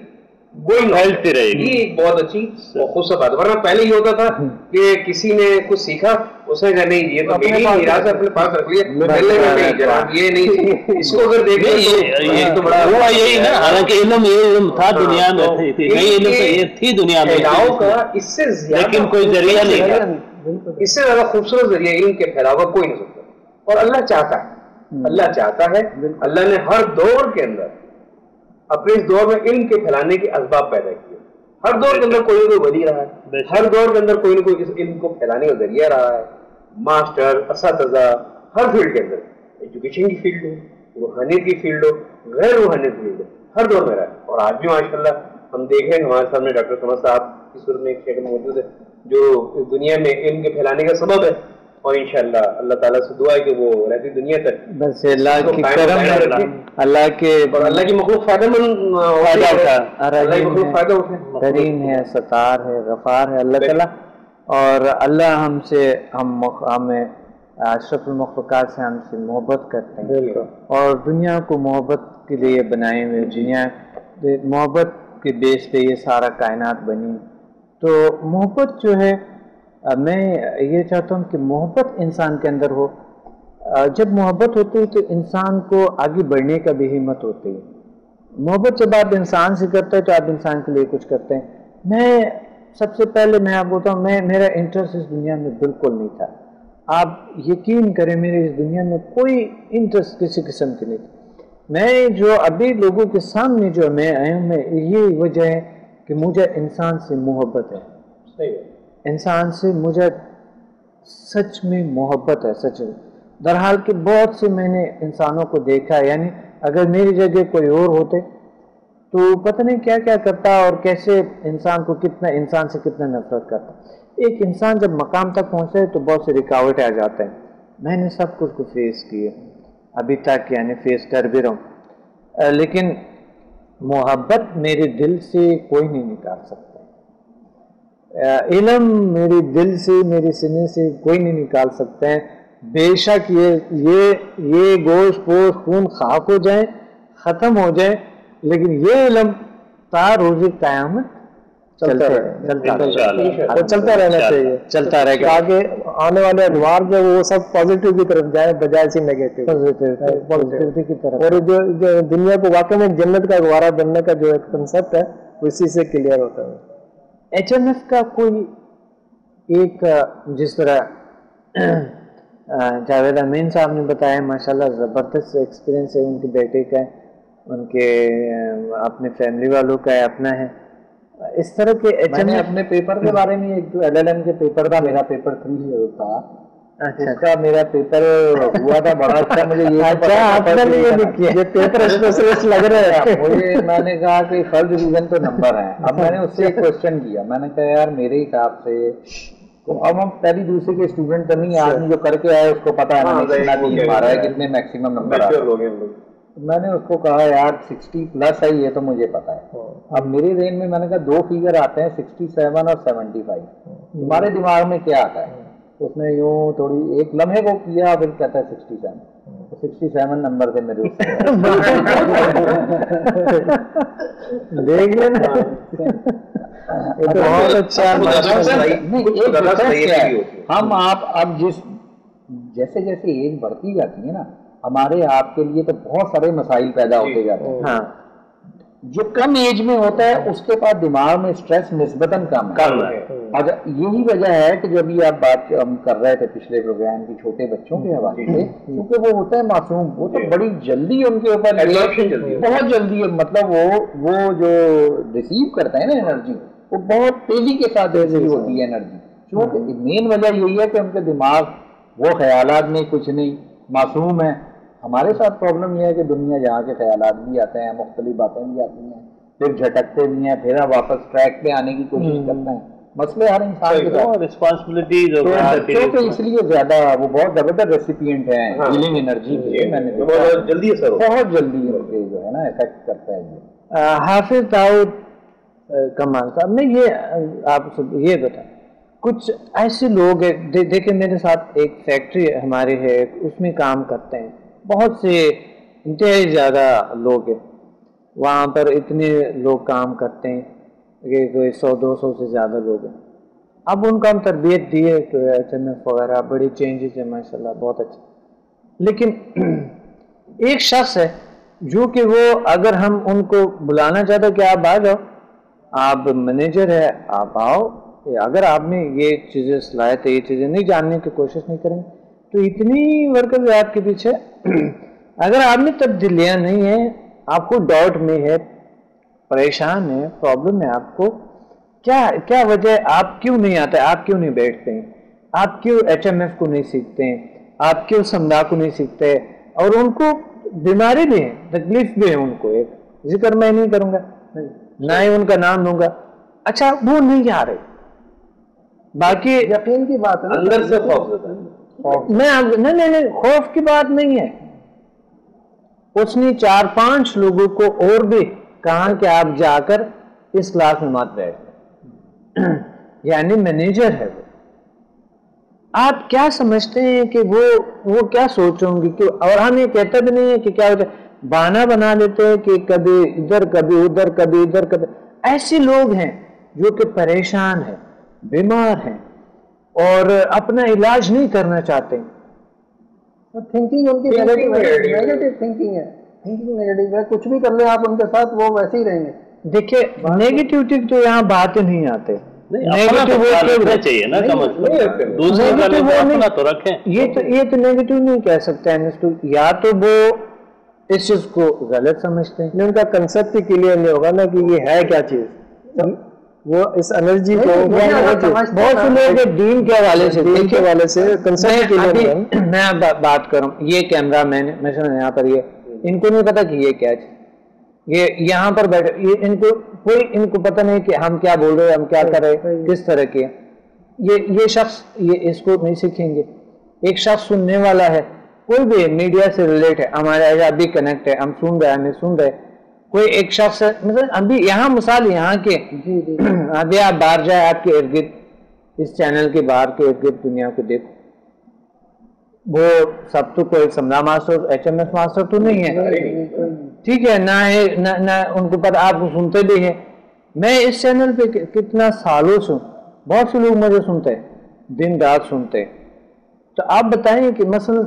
وہی پھیلتی رہے گی۔ یہ ایک بہت اچھی اور خوبصورت بات، ورنہ پہلے یہ ہوتا تھا کہ کسی نے کچھ سیکھا، اس نے کہا نہیں یہ تو میری میراث ہے، اپنے پاس رکھ لیا، نہیں جناب یہ نہیں، اس کو اگر دیکھیں تو بڑا ہوا یہی نا، حالانکہ علم یہ علم تھا دنیا میں تھی، نہیں علم تو یہ تھی دنیا میں پھیلاؤ کا اس سے زیادہ، لیکن کوئی ذریعہ نہیں تھا، اس سے زیادہ خوبصورت ذریعہ علم کے پھیلاؤ کا کوئی نہیں سکتا، اور اللہ چاہتا ہے، اللہ چاہتا ہے، اللہ نے ہر دور کے اندر اپنے اس دور میں علم کے پھیلانے کے اسباب پیدا کیے، ہر دور کے اندر کوئی نہ کوئی ولی رہا ہے، ہر دور کے اندر کوئی نہ کوئی اس علم کو پھیلانے کا ذریعہ رہا ہے، ماسٹر، اساتذہ، ہر فیلڈ کے اندر، ایجوکیشن کی فیلڈ ہو، روحانیت کی فیلڈ ہو، غیر روحانیت کی فیلڈ ہو، ہر دور میں رہا ہے، اور آج بھی ماشاءاللہ ہم دیکھ رہے ہیں ہمارے سامنے ڈاکٹر سمد صاحب کی صورت میں ایک شیخ موجود ہے جو اس دنیا میں علم کے پھیلانے کا سبب ہے، اور انشاءاللہ اللہ تعالیٰ سے دعا ہے کہ وہ رہتی دنیا تک بس اللہ کی کرم ہے، اللہ کے اور اللہ کی مخلوق فائدہ مند اللہ کی مخلوق فائدہ اٹھے، کریم ہے، ستار ہے، غفار ہے اللہ تعالیٰ، اور اللہ ہمیں اشرف المخلوقات سے ہم سے محبت کرتے ہیں، اور دنیا کو محبت کے لیے بنائے ہوئے، دنیا محبت کے بیس پہ یہ سارا کائنات بنی، تو محبت جو ہے میں یہ چاہتا ہوں کہ محبت انسان کے اندر ہو، جب محبت ہوتی ہے تو انسان کو آگے بڑھنے کا بھی ہمت ہوتی ہے، محبت جب آپ انسان سے کرتے ہیں تو آپ انسان کے لیے کچھ کرتے ہیں۔ میں سب سے پہلے میں آپ بولتا ہوں میرا انٹرسٹ اس دنیا میں بالکل نہیں تھا، آپ یقین کریں میرے اس دنیا میں کوئی انٹرسٹ کسی قسم کی نہیں تھی، میں جو ابھی لوگوں کے سامنے جو میں آیا ہوں، میں یہ وجہ ہے کہ مجھے انسان سے محبت ہے، انسان سے مجھے سچ میں محبت ہے، سچ میں، درحال کہ بہت سے میں نے انسانوں کو دیکھا ہے، یعنی اگر میری جگہ کوئی اور ہوتے تو پتہ نہیں کیا کیا کرتا اور کیسے انسان سے کتنا نفرت کرتا۔ ایک انسان جب مقام تک پہنچے تو بہت سے رکاوٹیں آ جاتے ہیں، میں نے سب کچھ کو فیس کیے ابھی تک، یعنی فیس کر بھی رہا ہوں، لیکن محبت میرے دل سے کوئی نہیں نکال سکتا، علم میرے دل سے میرے سینے سے کوئی نہیں نکال سکتے ہیں، بے شک یہ گوشت پوش خون خاک ہو جائیں، ختم ہو جائیں، لیکن یہ علم تا روز قیامت چلتا رہنا چاہیے، چلتا رہے گا، آگے آنے والے ادوار جو وہ سب پازیٹیو کی طرف جائیں بجائے سے نیگیٹو کی طرف، اور جو دنیا کو واقع میں جنت کا گوارا بننے کا جو ایک کنسپٹ ہے وہ اسی سے کلیئر ہوتا ہے۔ ایچ ایم ایف کا کوئی ایک جس طرح جاوید امین صاحب نے بتایا ماشاءاللہ زبردست ایکسپیرینس ہے، ان کے بیٹے کا ہے، ان کے اپنے فیملی والوں کا ہے، اپنا ہے، اس طرح کے ایچ ایم ایف اپنے پیپر کے بارے میں ایک جو LLM کے پیپر تھا، میرا پیپر 3 تھا، اس کا میرا پیپر ہوا تھا بڑا اچھا، مجھے یہ پیپر اسپیشلسٹ لگ رہے ہیں مجھے، میں نے کہا کہ فرسٹ ڈویژن تو نمبر ہے، اب میں نے اس سے ایک کوشچن کیا، میں نے کہا یار میرے حساب سے اب ہم پہلی دوسرے کے اسٹوڈنٹ تو نہیں، آدمی جو کر کے آئے اس کو پتا ہے کتنے میکسیمم نمبر آ رہے ہیں، میں نے اس کو کہا یار 60+ ہے، یہ تو مجھے پتا ہے، اب میری رینج میں میں نے کہا 2 فگر آتے ہیں 67 اور 75، تمہارے دماغ میں کیا آتا ہے؟ اس نے یوں تھوڑی ایک لمحے کو کیا، پھر کہتا ہے 67 نمبر تھے میرے، دیکھ لینا بہت اچھا۔ ہم آپ اب جیسے جیسے ایج بڑھتی جاتی ہے نا، ہمارے آپ کے لیے تو بہت سارے مسائل پیدا ہوتے جاتے ہیں، جو کم ایج میں ہوتا ہے اس کے بعد دماغ میں اسٹریس نسبتاً کم ہے، اگر یہی وجہ ہے کہ جو ابھی آپ بات ہم کر رہے تھے پچھلے پروگرام کی چھوٹے بچوں کے حوالے سے، کیونکہ وہ ہوتا ہے معصوم، وہ تو بڑی جلدی ان کے اوپر بہت جلدی، مطلب وہ جو ریسیو کرتے ہیں نا انرجی، وہ بہت تیزی کے ساتھ ریسیو ہوتی ہے انرجی، کیونکہ مین وجہ یہی ہے کہ ان کے دماغ وہ خیالات میں کچھ نہیں، معصوم ہے۔ ہمارے ساتھ پرابلم یہ ہے کہ دنیا جہاں کے خیالات بھی آتے ہیں، مختلف باتیں بھی آتی ہیں، پھر جھٹکتے بھی ہیں، پھر ہم واپس ٹریک پہ آنے کی کوشش کرتے ہیں، مسئلے ہر انسان کے ساتھ رسپانسبلٹیز بچوں پہ اس لیے زیادہ وہ بہت زبردست ریسیپینٹ ہیں ہیلنگ انرجی کے، میں نے بہت جلدی اثر ہوتا ہے، بہت جلدی جو ہے نا افیکٹ کرتا ہے یہ۔ حافظ داؤد کمال صاحب، میں یہ آپ سے یہ بتائیں، کچھ ایسے لوگ ہیں، دیکھیں میرے ساتھ ایک فیکٹری ہمارے ہے، اس میں کام کرتے ہیں بہت سے انتہائی زیادہ لوگ ہیں، وہاں پر اتنے لوگ کام کرتے ہیں کہ کوئی 100-200 سے زیادہ لوگ ہیں۔ اب ان کا ہم تربیت دیے تو HMF وغیرہ بڑی چینجز ہیں ماشاءاللہ، بہت اچھا، لیکن ایک شخص ہے جو کہ وہ اگر ہم ان کو بلانا چاہتے کہ آپ آ جاؤ، آپ مینیجر ہے، آپ آؤ، اگر آپ نے یہ چیزیں صلاحیت ہے، یہ چیزیں نہیں جاننے کی کوشش نہیں کریں تو اتنی ورکرز آپ کے پیچھے، اگر آپ میں تبدیلیاں نہیں ہیں، آپ کو ڈاؤٹ میں ہے، پریشان ہے، پرابلم ہے آپ کو، کیا وجہ ہے، آپ کیوں نہیں آتے، آپ کیوں نہیں بیٹھتے ہیں، آپ کیوں HMF کو نہیں سیکھتے ہیں، آپ کیوں سمدھا کو نہیں سیکھتے، اور ان کو بیماری بھی ہے، تکلیف بھی ہے، ان کو ایک ذکر میں نہیں کروں گا، نہ ہی ان کا نام لوں گا، اچھا وہ نہیں آ رہے، باقی یقین کی بات ہے، اندر سے خوف، نہیں خوف کی بات نہیں ہے، اس نے 4-5 لوگوں کو اور بھی کہا کہ آپ جا کر اس کلاس میں مت بیٹھ، یعنی مینیجر ہے وہ، آپ کیا سمجھتے ہیں کہ وہ کیا سوچوں گی کہ، اور ہم یہ کہتے بھی نہیں ہے کہ کیا ہوتا ہے، بہانہ بنا لیتے ہیں کہ کبھی ادھر کبھی ادھر کبھی ادھر کبھی، ایسے لوگ ہیں جو کہ پریشان ہیں، بیمار ہیں اور اپنا علاج نہیں کرنا چاہتے، تھنکنگ ان کی نیگیٹو تھنکنگ ہے، تھنکنگ نیگیٹو ہے، کچھ بھی کر لیں آپ ان کے ساتھ وہ ویسے ہی رہیں گے۔ دیکھیے نیگیٹیوٹی تو یہاں بات نہیں آتے، چاہیے نا، یہ تو نیگیٹو نہیں کہہ سکتے ہیں، یا تو وہ اس چیز کو غلط سمجھتے ہیں، ان کا کنسپٹ ہی کلیئر نہیں ہوگا نا کہ یہ ہے کیا چیز، وہ اس انرجی کو بہت سے لوگ دین کے حوالے سے کنسپٹ کلیئر نہیں ہے۔ میں بات کروں، یہ کیمرہ مین مثلا یہاں پر یہ ان کو نہیں پتا کہ یہ کیا چیز، یہ یہاں پر بیٹھے، یہ ان کو پتہ نہیں کہ ہم کیا بول رہے ہیں، ہم کیا کر رہے ہیں، کس طرح کے، یہ شخص یہ اس کو نہیں سیکھیں گے۔ ایک شخص سننے والا ہے، کوئی بھی میڈیا سے ریلیٹ ہے، ہمارے ابھی کنیکٹ ہے، ہم سن رہے ہیں، ہمیں سن رہے، کوئی ایک شخص ہے، مثلا ابھی یہاں مثال یہاں کے، ابھی آپ باہر جائے، آپ کے ارد گرد اس چینل کے باہر کے ارد گرد دنیا کو دیکھو، وہ سب تو کوئی سمدھا ماسٹر HMF ماسٹر تو نہیں ہے، ٹھیک ہے، نہ ان کو پتہ، آپ کو سنتے بھی ہیں، میں اس چینل پہ کتنا سالوں سے، بہت سے لوگ مجھے سنتے ہیں، دن رات سنتے ہیں، تو آپ بتائیں کہ مثلا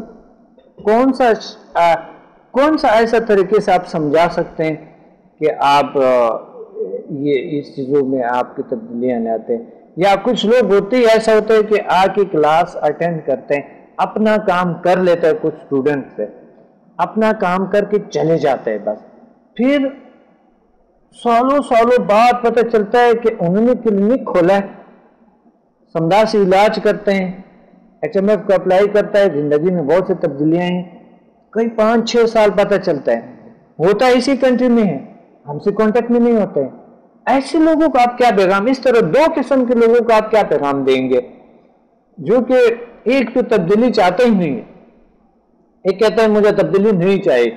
کون سا ایسا طریقے سے آپ سمجھا سکتے ہیں کہ آپ یہ اس چیزوں میں آپ کی تبدیلیاں لاتے ہیں، یا کچھ لوگ ہوتے ہی ایسا ہوتا ہے کہ آ کے کلاس اٹینڈ کرتے ہیں، اپنا کام کر لیتے ہیں، کچھ اسٹوڈنٹ سے اپنا کام کر کے چلے جاتے ہیں، بس پھر سالوں بعد پتہ چلتا ہے کہ انہوں نے کلینک کھولا ہے، سمدھا سے علاج کرتے ہیں، HMF کو اپلائی کرتا ہے، زندگی میں بہت سی تبدیلیاں ہیں، کئی 5-6 سال پتہ چلتا ہے، ہوتا ہے اسی کنٹری میں ہے، ہم سے کانٹیکٹ میں نہیں ہوتے ہیں، ایسے لوگوں کو آپ کیا پیغام، اس طرح 2 قسم کے لوگوں کو آپ کیا پیغام دیں گے، جو کہ ایک تو تبدیلی چاہتے ہی نہیں ہے، ایک کہتا ہے مجھے تبدیلی نہیں چاہیے،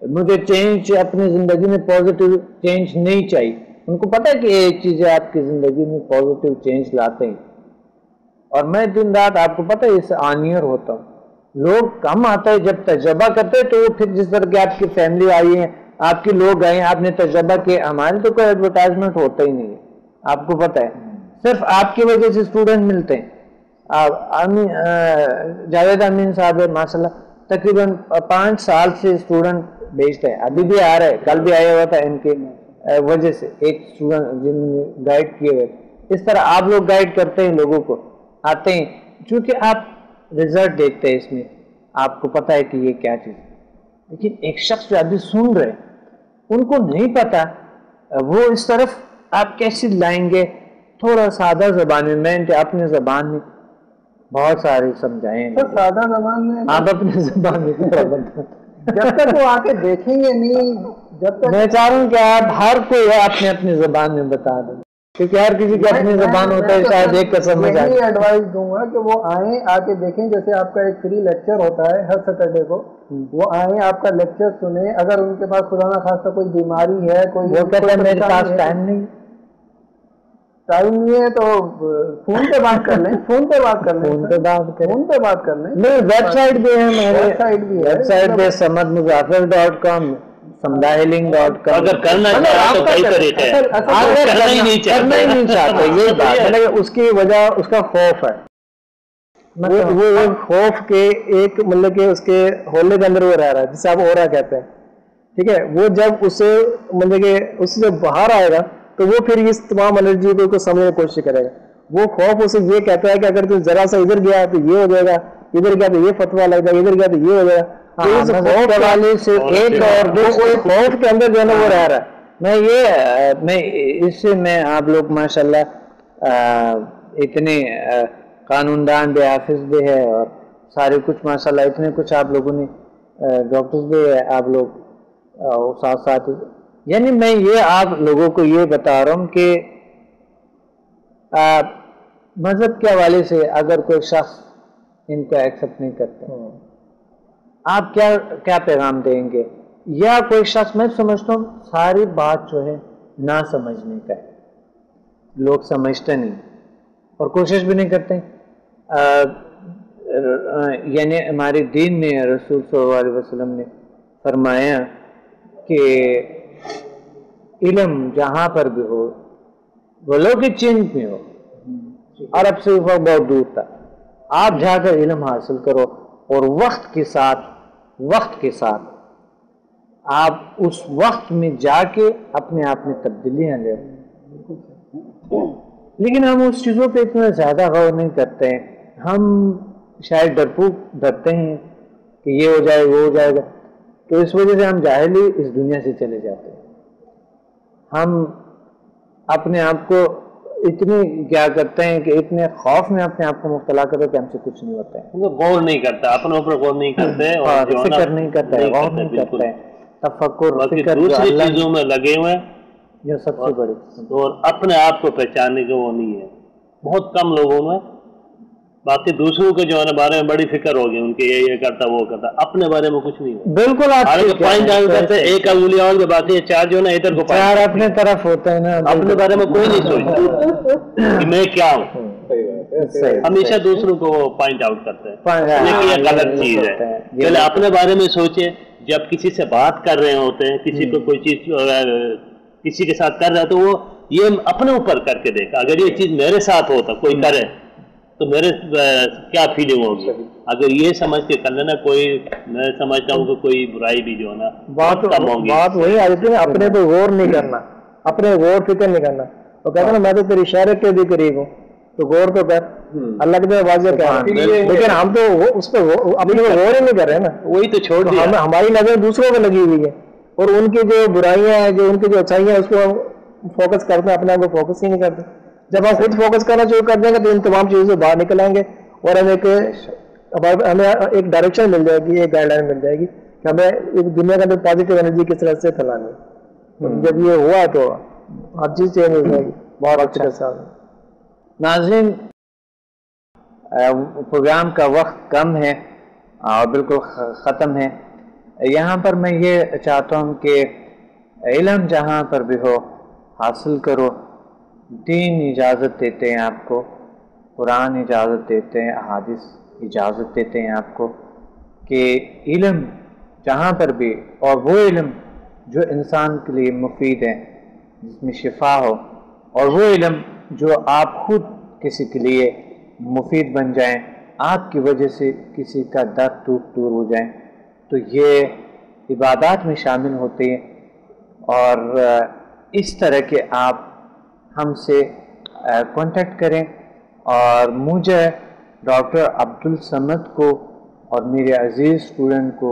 مجھے چینج اپنی زندگی میں پازیٹیو چینج نہیں چاہیے، ان کو پتہ ہے کہ یہ چیزیں آپ کی زندگی میں پازیٹیو چینج لاتے ہیں، اور میں دن رات آپ کو پتہ ہے اس سے آنیئر ہوتا ہوں، لوگ کم آتا ہے، جب تجربہ کرتے تو وہ پھر جس طرح کہ آپ کی فیملی آئی ہے، آپ کے لوگ آئے ہیں، آپ نے تجربہ کیا، ہمارے تو کوئی ایڈورٹائزمنٹ ہوتا ہی نہیں ہے، آپ کو پتہ ہے، صرف آپ کی وجہ سے اسٹوڈنٹ ملتے ہیں، جاوید امین صاحب ہے ماشاءاللہ، تقریباً 5 سال سے اسٹوڈنٹ بھیجتے ہیں، ابھی بھی آ رہے ہیں، کل بھی آیا ہوا تھا، ان کی وجہ سے ایک اسٹوڈنٹ جنہوں نے گائیڈ کیے ہوئے، اس طرح آپ لوگ گائیڈ کرتے ہیں لوگوں کو، آتے ہیں، چونکہ آپ رزلٹ دیکھتے ہیں، اس میں آپ کو پتہ ہے کہ یہ کیا چیز ہے، لیکن ایک شخص جو ابھی سن رہے ان کو نہیں پتا، وہ اس طرف آپ کیسے لائیں گے، تھوڑا سادہ زبان میں اپنے زبان میں بہت سارے سمجھائیں، سادہ زبان میں آپ اپنے زبان میں جب تک وہ آ کے دیکھیں گے نہیں، جب تک میں چاہ رہا ہوں کہ آپ ہر کوئی اپنے اپنی زبان میں بتا دیں۔ کیونکہ ہر کسی کی اپنی زبان ہوتا ہے، شاید ایک کا سمجھ آئے. یہی ایڈوائز دوں گا کہ وہ آئیں، آ کے دیکھیں. جیسے آپ کا ایک فری لیکچر ہوتا ہے ہر سیٹرڈے کو، وہ آئیں آپ کا لیکچر سنیں. اگر ان کے پاس خدا نہ خواستہ کوئی بیماری ہے، کوئی وہ کہتے ہیں میرے پاس ٹائم نہیں ہے تو فون پہ بات کر لیں. فون پہ بات کر لیں. نہیں، ویب سائٹ بھی ہے، ویب سائٹ بھی ہے. ویب سائٹ پہ samadmuzafar.com samdahhealing.com. اگر کرنا چاہے تو کئی طریقے ہیں، کرنا ہی نہیں چاہتے. یہ بات ہے، اس کی وجہ اس کا خوف ہے. وہ خوف کے ایک مطلب کہ اس کے ہولے کے اندر وہ رہ رہا ہے، جسے آپ اورا کہتے ہیں. ٹھیک ہے، وہ جب اسے مطلب کہ اس سے باہر آئے گا تو وہ پھر اس تمام انرجی کو سمجھنے کی کوشش کرے گا. وہ خوف اسے یہ کہتا ہے کہ اگر تم ذرا سا ادھر گیا تو یہ ہو جائے گا، ادھر گیا تو یہ فتویٰ لگ جائے گا، ادھر گیا تو یہ ہو جائے گا. خوف کے اندر جو ہے نا وہ رہ رہا ہے. میں اس سے میں آپ لوگ ماشاءاللہ اتنے قانون دان بھی، حافظ بھی ہے، اور سارے کچھ ماشاءاللہ اتنے کچھ آپ لوگوں نے ڈاکٹرز بھی ہے آپ لوگ، ساتھ ساتھ. یعنی میں یہ آپ لوگوں کو یہ بتا رہا ہوں کہ مذہب کے حوالے سے اگر کوئی شخص ان کو ایکسیپٹ نہیں کرتے، آپ کیا پیغام دیں گے؟ یا کوئی شخص، میں سمجھتا ہوں ساری بات جو ہے نہ سمجھنے کا ہے. لوگ سمجھتے نہیں اور کوشش بھی نہیں کرتے. یعنی ہمارے دین میں رسول صلی اللہ علیہ وسلم نے فرمایا کہ علم جہاں پر بھی ہو، بولو کہ چین میں ہو، عرب سے بہت دور تک، آپ جا کر علم حاصل کرو، اور وقت کے ساتھ آپ اس وقت میں جا کے اپنے آپ میں تبدیلیاں لے. لیکن ہم اس چیزوں پہ اتنا زیادہ غور نہیں کرتے ہیں. ہم شاید ڈرتے ہیں کہ یہ ہو جائے وہ ہو جائے گا، تو اس وجہ سے ہم جاہلی اس دنیا سے چلے جاتے ہیں. ہم اپنے آپ کو اتنے کیا کرتے ہیں کہ اتنے خوف میں اپنے آپ کو مبتلا کرتے کہ ہم سے کچھ نہیں ہوتا ہے. غور نہیں کرتا، اپنے اوپر غور نہیں کرتے، اور فکر نہیں کرتا ہے، غور نہیں کرتا ہے، تفکر فکر دوسری چیزوں میں لگے ہوئے ہیں. یہ سب سے بڑی اور اپنے آپ کو پہچاننے کے وہ نہیں ہے بہت کم لوگوں میں. باقی دوسروں کے جو ہے بارے میں بڑی فکر ہوگی ان کے، یہ کرتا وہ کرتا، اپنے بارے میں کچھ نہیں ہے. بالکل پوائنٹ آؤٹ کرتے ہیں، ایک انگلیاں اور باقی چار جو ہے نا ادھر کو چار اپنے طرف ہوتے ہیں نا، اپنے بارے میں کوئی نہیں سوچتا کہ میں کیا ہوں. ہمیشہ دوسروں کو پوائنٹ آؤٹ کرتے ہیں، لیکن یہ غلط چیز ہے. پہلے اپنے بارے میں سوچیں. جب کسی سے بات کر رہے ہوتے ہیں، کسی کو کوئی چیز کسی کے ساتھ کر رہا ہے، تو وہ یہ اپنے اوپر کر کے دیکھا، اگر یہ چیز میرے ساتھ ہوتا کوئی کرے تو میرے کیا فیلنگ ہوگی. اگر یہ سمجھ کے کر لینا، کوئی میں سمجھتا ہوں کہ کوئی برائی بھی جو ہے نا کم ہوگی. بات وہی آ جاتی ہے، اپنے پہ غور نہیں کرنا، اپنے غور فکر نہیں کرنا. وہ کہتے ہیں نا میں تو تیری اشارے کے بھی قریب ہوں، تو غور تو کر. اللہ کے واضح کہہ رہا ہے، لیکن ہم تو اس پہ اپنے کو غور ہی نہیں کر رہے نا. وہی تو چھوڑ دیا. ہماری نظر دوسروں پہ لگی ہوئی ہے، اور ان کی جو برائیاں ہیں، جو ان کی جو اچھائیاں ہیں، اس کو ہم فوکس کرتے ہیں، اپنے آپ کو فوکس ہی نہیں کرتے. جب ہم خود فوکس کرنا شروع کر دیں گے تو ان تمام چیزوں سے باہر نکل آئیں گے، اور ہمیں ایک ڈائریکشن مل جائے گی، ایک گائیڈ لائن مل جائے گی کہ ہمیں ایک دنیا کے اندر پازیٹیو انرجی کس طرح سے پھیلانی ہے. جب یہ ہوا تو ہر چیز چینج ہو جائے گی. بہت اچھا سوال. ناظرین، پروگرام کا وقت کم ہے اور بالکل ختم ہے. یہاں پر میں یہ چاہتا ہوں کہ علم جہاں پر بھی ہو حاصل کرو. دین اجازت دیتے ہیں آپ کو، قرآن اجازت دیتے ہیں، احادیث اجازت دیتے ہیں آپ کو کہ علم جہاں پر بھی، اور وہ علم جو انسان کے لیے مفید ہے، جس میں شفا ہو، اور وہ علم جو آپ خود کسی کے لیے مفید بن جائیں، آپ کی وجہ سے کسی کا درد دور ہو جائیں، تو یہ عبادات میں شامل ہوتے ہیں. اور اس طرح کے آپ ہم سے کانٹیکٹ کریں، اور مجھے ڈاکٹر عبدالصمد کو اور میرے عزیز اسٹوڈنٹ کو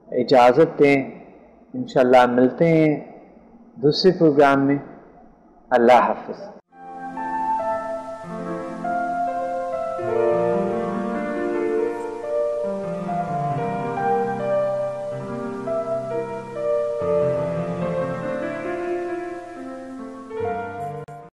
اجازت دیں. انشاءاللہ ملتے ہیں دوسرے پروگرام میں. اللہ حافظ.